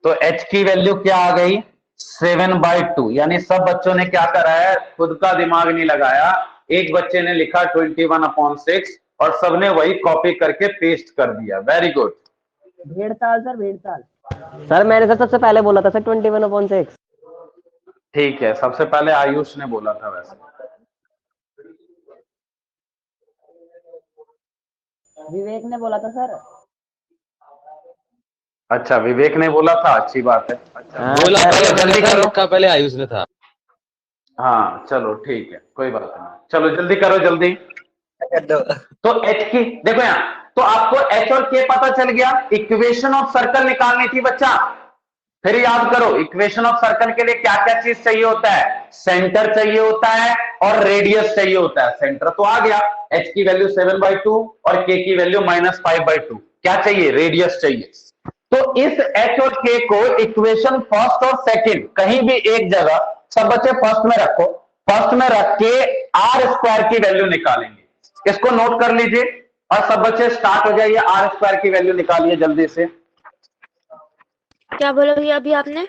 तो H की वैल्यू क्या आ गई 7/2। यानी सब बच्चों ने क्या करा है, खुद का दिमाग नहीं लगाया। एक बच्चे ने लिखा 21/6 और सबने वही कॉपी करके पेस्ट कर दिया, वेरी गुड। भेड़ताल सर, भेड़ताल। सर मैंने तो सबसे पहले बोला था सर 21/6। ठीक है, सबसे पहले आयुष ने बोला था वैसे। विवेक ने बोला था सर। अच्छा विवेक ने बोला था, अच्छी बात है। अच्छा बोला सर, पहले जल्दी मैंने था, करो। लिखा पहले आयुष ने था। हाँ चलो ठीक है, कोई बात नहीं, चलो जल्दी करो जल्दी। कर दो। तो H की देखो यहां, तो आपको H और K पता चल गया। इक्वेशन ऑफ सर्कल निकालनी थी बच्चा, फिर याद करो इक्वेशन ऑफ सर्कल के लिए क्या क्या चीज चाहिए होता है, सेंटर चाहिए होता है और रेडियस चाहिए होता है। सेंटर तो आ गया, H की वैल्यू 7/2 और K की वैल्यू -5/2। क्या चाहिए, रेडियस चाहिए। तो इस H और K को इक्वेशन फर्स्ट और सेकंड कहीं भी एक जगह, सब बच्चे फर्स्ट में रखो, फर्स्ट में रख के r² की वैल्यू निकालेंगे। इसको नोट कर लीजिए और सब बच्चे स्टार्ट हो जाइए, r² की वैल्यू निकालिए जल्दी से। क्या बोला भैया अभी आपने?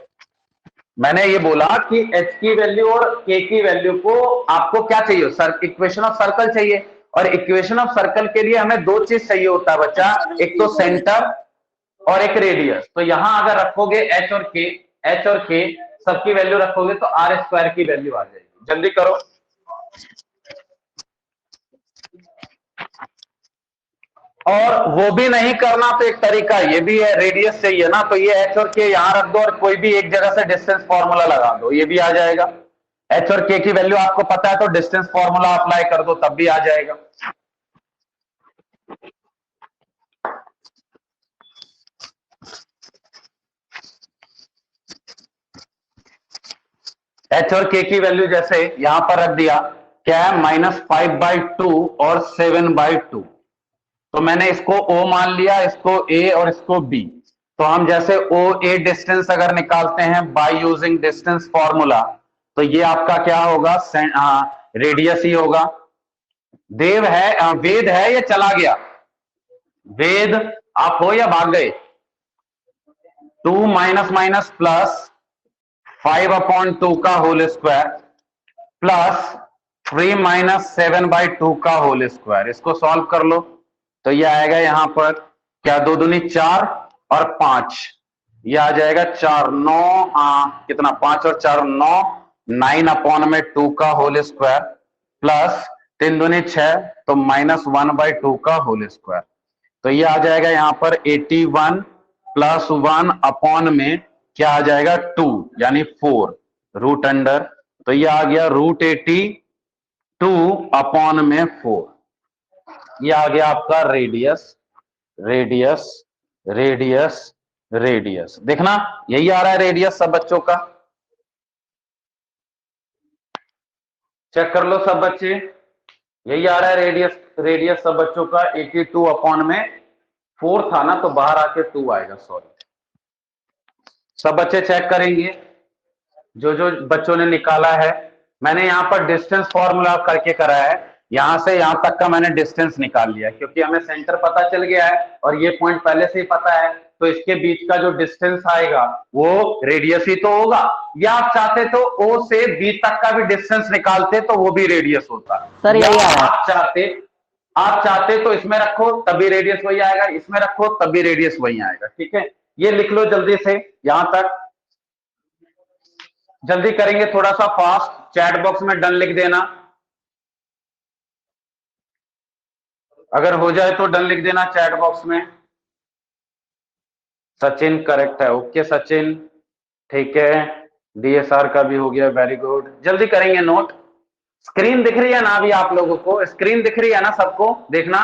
मैंने ये बोला कि H की वैल्यू और K की वैल्यू को आपको क्या चाहिए, इक्वेशन ऑफ सर्कल चाहिए। और इक्वेशन ऑफ सर्कल के लिए हमें दो चीज चाहिए होता है बच्चा, एक तो सेंटर और एक रेडियस। तो यहां अगर रखोगे H और K, सबकी वैल्यू रखोगे तो आर स्क्वायर की वैल्यू आ जाएगी। जल्दी करो। और वो भी नहीं करना तो एक तरीका ये भी है, रेडियस चाहिए ना, तो ये एच और के यहां रख दो और कोई भी एक जगह से डिस्टेंस फॉर्मूला लगा दो, ये भी आ जाएगा। एच और के की वैल्यू आपको पता है तो डिस्टेंस फॉर्मूला अप्लाई कर दो तब भी आ जाएगा। एच और के की वैल्यू जैसे यहां पर रख दिया, क्या है, -5/2 और 7/2। तो मैंने इसको O मान लिया, इसको A और इसको B। तो हम जैसे OA डिस्टेंस अगर निकालते हैं बाय यूजिंग डिस्टेंस फॉर्मूला, तो ये आपका क्या होगा, रेडियस ही होगा। वेद है या चला गया? वेद आप हो या भाग गए? 2 माइनस प्लस 5/2 का होल स्क्वायर प्लस 3 - 7/2 का होल स्क्वायर। इसको सॉल्व कर लो तो ये आएगा यहां पर क्या, 2 दूनी 4 और 5, ये आ जाएगा 4 9, कितना, 5 और 4 9, 9/2 का होल स्क्वायर प्लस 3 दूनी 6, तो -1/2 का होल स्क्वायर। तो ये आ जाएगा यहां पर 81 + 1 में क्या आ जाएगा, 2 यानी 4 रूट अंडर, तो ये आ गया √82/4। ये आ गया आपका रेडियस रेडियस रेडियस रेडियस। देखना यही आ रहा है रेडियस सब बच्चों का, चेक कर लो सब बच्चे, यही आ रहा है रेडियस रेडियस सब बच्चों का। 82/4 था ना, तो बाहर आके 2 आएगा, सॉरी। सब बच्चे चेक करेंगे जो जो बच्चों ने निकाला है। मैंने यहां पर डिस्टेंस फॉर्मूला करके कराया है, यहां से यहां तक का मैंने डिस्टेंस निकाल लिया क्योंकि हमें सेंटर पता चल गया है और ये पॉइंट पहले से ही पता है, तो इसके बीच का जो डिस्टेंस आएगा वो रेडियस ही तो होगा। या आप चाहते तो ओ से बी तक का भी डिस्टेंस निकालते तो वो भी रेडियस होता। सर यही आ रहा है। आप चाहते तो इसमें रखो तभी रेडियस वही आएगा, इसमें रखो तभी रेडियस वही आएगा, ठीक है। ये लिख लो जल्दी से, यहां तक जल्दी करेंगे थोड़ा सा फास्ट। चैट बॉक्स में डन लिख देना, अगर हो जाए तो डन लिख देना चैट बॉक्स में। सचिन करेक्ट है, ओके सचिन, ठीक है। डीएसआर का भी हो गया, वेरी गुड। जल्दी करेंगे नोट। स्क्रीन दिख रही है ना अभी आप लोगों को? स्क्रीन दिख रही है ना सबको? देखना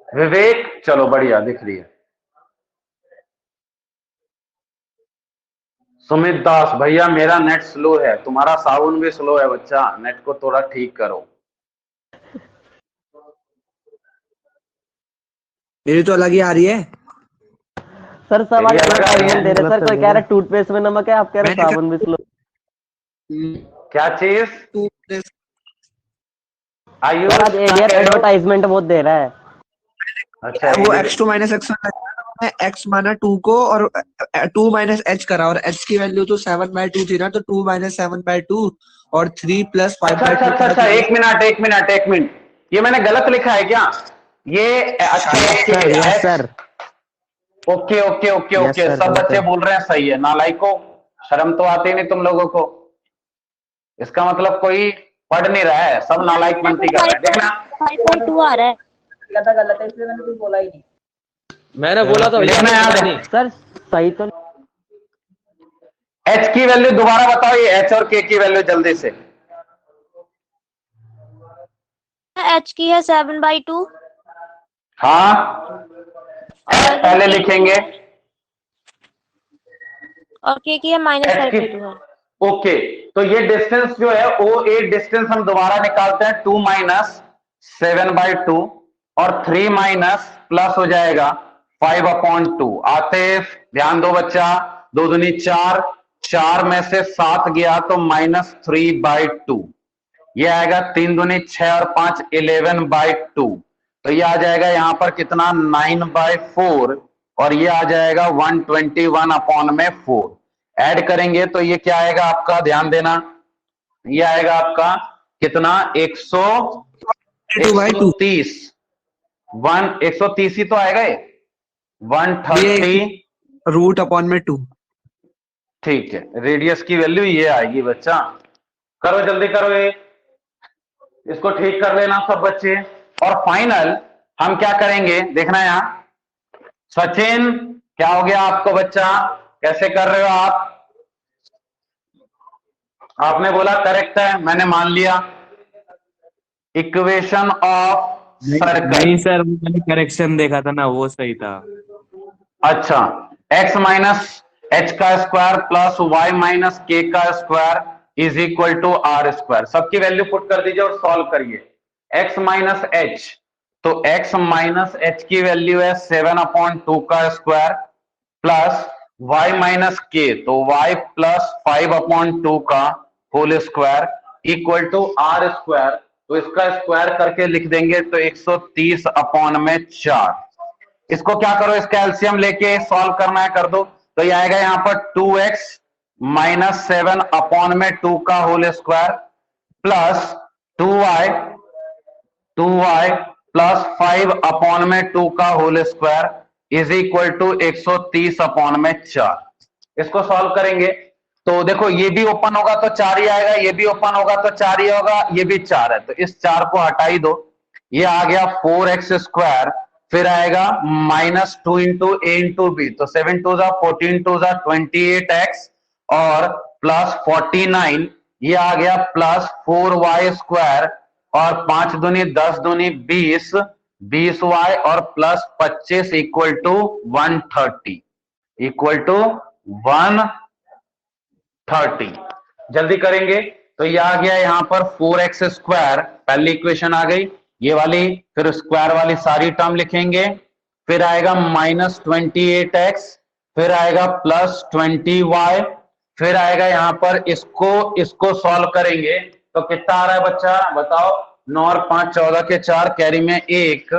विवेक, चलो बढ़िया दिख रही है। सुमित दास, भैया मेरा नेट स्लो है, तुम्हारा साउंड भी स्लो है बच्चा, नेट को थोड़ा ठीक करो। मेरी तो अलग ही आ रही है। सर सब आज ये अलग आ रही है। एडवर्टाइजमेंट दे रहे, सर कोई कह रहा है टूथपेस्ट में नमक है, आप कह रहे मैंने साबुन भी स्लो। क्या चीज? आयुष सर आज एडवर्टाइजमेंट बहुत दे रहा है। अच्छा, वो x2 - x1 x माना 2 को और 2 - h करा, और h की वैल्यू तो 7/2 थी ना, तो 2 - 7/2 और 3 + 5/2। अच्छा, एक मिनट, ये मैंने गलत लिखा है क्या? ये अच्छा yes sir. Okay, Yes, sir, सब बच्चे sir. बोल रहे हैं सही है। नालायकों, शर्म तो आती नहीं तुम लोगों को, इसका मतलब कोई पढ़ नहीं रहा है, सब नालायक बनती कर रहे हैं। देखना 5/2 आ रहा है। गलत है, इसलिए मैंने कुछ बोला ही नहीं। मैंने बोला था भैया, देखना याद नहीं। है। सर सही तो एच की वैल्यू दोबारा बताओ, ये एच और के की वैल्यू जल्दी से। H की है 7/2 हाँ, पहले लिखेंगे और K की है -5/2 है। ओके, तो ये डिस्टेंस जो है ओ ए डिस्टेंस हम दोबारा निकालते हैं, 2 - 7/2 और 3 - प्लस हो जाएगा 5/2। आतिफ ध्यान दो बच्चा, 2 दूनी 4, 4 में से 7 गया तो -3/2, ये आएगा 3 दूनी 6 और 5 11/2, तो ये आ जाएगा यहां पर कितना, 9/4, और ये आ जाएगा 121/4। ऐड करेंगे तो ये क्या आएगा आपका, ध्यान देना, ये आएगा आपका कितना, 130 ही तो आएगा ये, 130 रूट अपॉन में 2। ठीक है, रेडियस की वैल्यू ये आएगी बच्चा। करो जल्दी करो, ये इसको ठीक कर लेना सब बच्चे। और फाइनल हम क्या करेंगे देखना है यहां। सचिन क्या हो गया आपको बच्चा, कैसे कर रहे हो आप? आपने बोला करेक्ट है, मैंने मान लिया। Equation of circle. नहीं सर, वो मैंने करेक्शन देखा था ना, वो सही था। अच्छा, x माइनस एच का स्क्वायर प्लस वाई माइनस के का square is equal to are square. सबकी वैल्यू पुट कर दीजिए और सॉल्व करिए। x माइनस एच, तो x माइनस एच की वैल्यू है 7/2 का स्क्वायर प्लस y माइनस के, तो y प्लस 5/2 का whole square equal to are square. तो इसका स्क्वायर करके लिख देंगे तो 130/4। इसको क्या करो, इसका एलसीएम लेके सॉल्व करना है, कर दो। तो ये आएगा यहां पर 2x माइनस 7/2 का whole square plus 2y plus 5/2 का whole square is equal to 130/4। इसको सॉल्व करेंगे तो देखो ये भी ओपन होगा तो 4 ही आएगा, ये भी ओपन होगा तो 4 ही होगा, ये भी 4 है, तो इस 4 को हटा ही दो। ये आ गया 4x स्क्वायर, फिर आएगा माइनस 2 इंटू ए इंटू बी, तो 7 2 14 2 28x और प्लस 49, ये आ गया प्लस 4y स्क्वायर और 5 दूनी 10 दूनी 20, 20y और plus 25 equal to 130, equal to 130। जल्दी करेंगे तो ये आ गया यहां पर 4x स्क्वायर, पहली इक्वेशन आ गई ये वाली, फिर स्क्वायर वाली सारी टर्म लिखेंगे, फिर आएगा माइनस 28x, फिर आएगा प्लस 20y, फिर आएगा यहां पर इसको सॉल्व करेंगे तो कितना आ रहा है बच्चा बताओ। 9 और 5 14 के 4, कैरी में 1,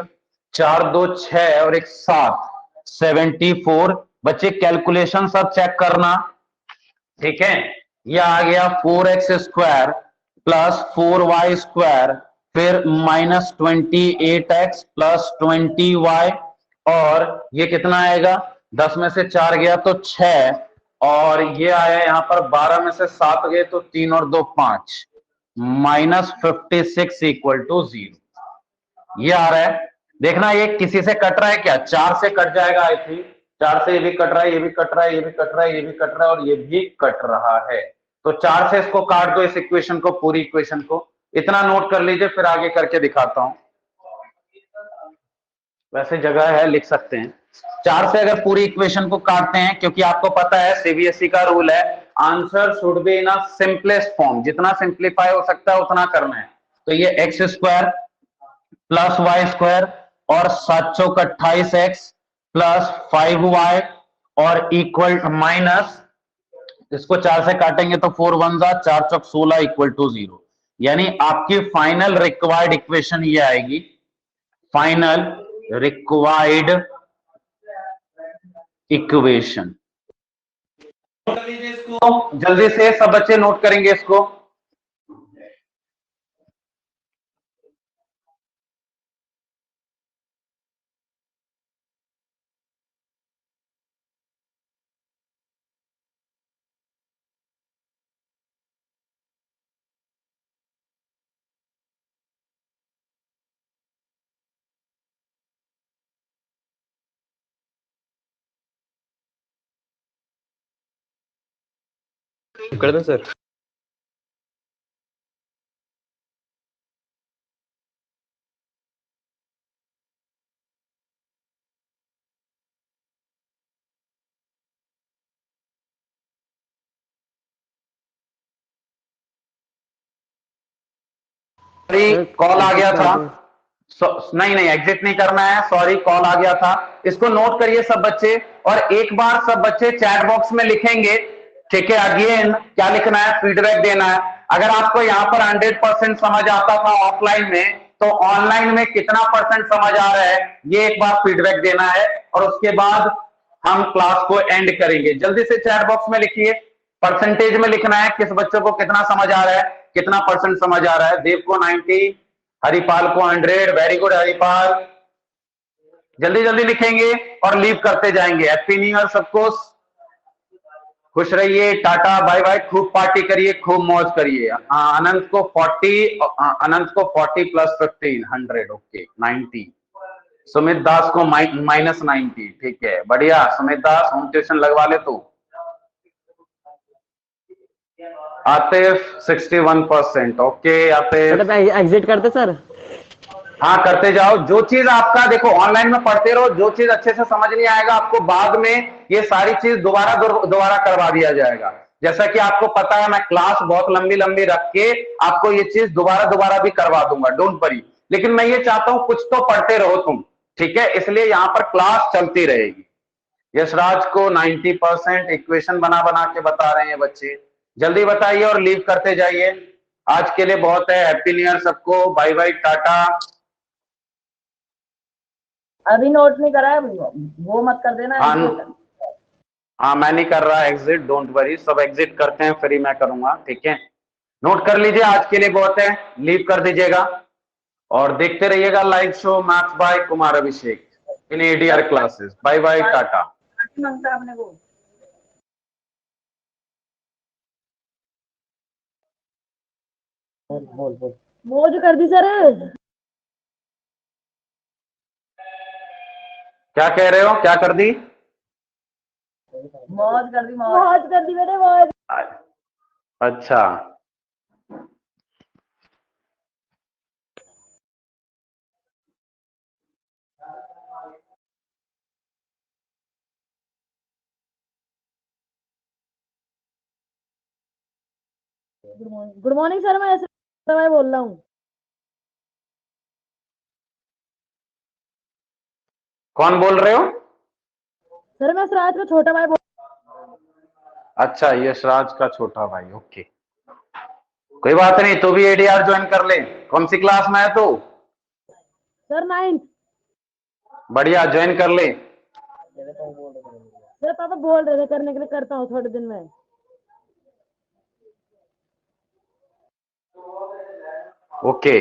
4 2 6 और 1 7, 74। बच्चे कैलकुलेशन सब चेक करना, ठीक है। ये आ गया 4x square plus 4y square, फिर माइनस 28x प्लस 20y, और ये कितना आएगा, 10 में से 4 गया तो 6, और ये आया यहां पर 12 में से 7 गए तो 3 और 2 5, माइनस 56 इक्वल टू 0। ये आ रहा है, देखना ये किसी से कट रहा है क्या, 4 से कट जाएगा आई थिंक, 4 से ये भी कट रहा है, ये भी कट रहा है, ये भी कट रहा है, ये भी कट रहा है और ये भी कट रहा है, तो 4 से इसको काट दो, इस इक्वेशन को, पूरी इक्वेशन को। इतना नोट कर लीजिए, फिर आगे करके दिखाता हूं, वैसे जगह है लिख सकते हैं। 4 से अगर पूरी इक्वेशन को काटते हैं, क्योंकि आपको पता है सीबीएसई का रूल है, answer should be in a simplest form, जितना सिंप्लीफाई हो सकता है उतना करना है। तो ये x square plus Y square और 7 चौक 28x प्लस 5y और इक्वल माइनस, इसको 4 से काटेंगे तो 4 1 4 चौक 16 इक्वल टू 0। यानी आपकी फाइनल रिक्वायर्ड इक्वेशन ये आएगी, फाइनल रिक्वायर्ड इक्वेशन। इसको जल्दी से सब बच्चे नोट करेंगे इसको। कर दें सर? कॉल आ गया था, नहीं एग्जिट नहीं करना है, सॉरी कॉल आ गया था। इसको नोट करिए सब बच्चे, और एक बार सब बच्चे चैट बॉक्स में लिखेंगे, ठीक है। अगेन क्या लिखना है, फीडबैक देना है। अगर आपको यहाँ पर 100% समझ आता था ऑफलाइन में, तो ऑनलाइन में कितना परसेंट समझ आ रहा है, ये एक बार फीडबैक देना है, और उसके बाद हम क्लास को एंड करेंगे। जल्दी से चैट बॉक्स में लिखिए, परसेंटेज में लिखना है, किस बच्चों को कितना समझ आ रहा है, कितना परसेंट समझ आ रहा है। देव को 90, हरिपाल को 100, वेरी गुड हरिपाल। जल्दी जल्दी लिखेंगे और लीव करते जाएंगे। हैप्पी न्यू ईयर सबको, खुश रहिए, टाटा बाय बाय, खूब पार्टी करिए, खूब मौज करिए। अनंत को 40 प्लस 15 100, ओके 90। सुमित दास को -90, ठीक है, बढ़िया। सुमित दास होम ट्यूशन लगवा ले तू। आतिफ 61%, ओके आतिफ। मतलब एग्जिट करते सर। हाँ करते जाओ। जो चीज आपका देखो ऑनलाइन में पढ़ते रहो, जो चीज अच्छे से समझ नहीं आएगा आपको बाद में ये सारी चीज दोबारा करवा दिया जाएगा। जैसा कि आपको पता है मैं क्लास बहुत लंबी लंबी रख के आपको ये चीज दोबारा भी करवा दूंगा, डोंट वरी। लेकिन मैं ये चाहता हूं कुछ तो पढ़ते रहो तुम, ठीक है, इसलिए यहां पर क्लास चलती रहेगी। यशराज को 90% इक्वेशन बना बना के बता रहे हैं बच्चे। जल्दी बताइए और लीव करते जाइए। आज के लिए बहुत है। हैप्पी न्यू ईयर सबको, बाय बाय, टाटा। अभी नोट नहीं करा है, वो मत कर देना। हाँ मैं नहीं कर रहा एग्जिट, डोंट वरी, सब एग्जिट करते हैं फिर ही मैं करूंगा, ठीक है। नोट कर लीजिए, आज के लिए बहुत है, लीव कर दीजिएगा और देखते रहिएगा live show maths by Kumar Abhishek in ADR classes. Bye bye, tata. मांगता है अपने को। बोल। मौज कर दी सर। क्या कह रहे हो, क्या कर दी? मौज कर दी, मौज कर दी बेटे, मौज। अच्छा गुड मॉर्निंग सर, मैं ऐसे मैं बोल रहा हूँ। कौन बोल रहे हो? सर मैं रात में छोटा भाई बोल। अच्छा यशराज का छोटा भाई, ओके कोई बात नहीं, तू भी एडीआर ज्वाइन कर ले। कौन सी क्लास में है तू? Sir 9th। बढ़िया, ज्वाइन कर ले। सर पापा बोल रहे थे करने के लिए, करता हूँ थोड़े दिन में। ओके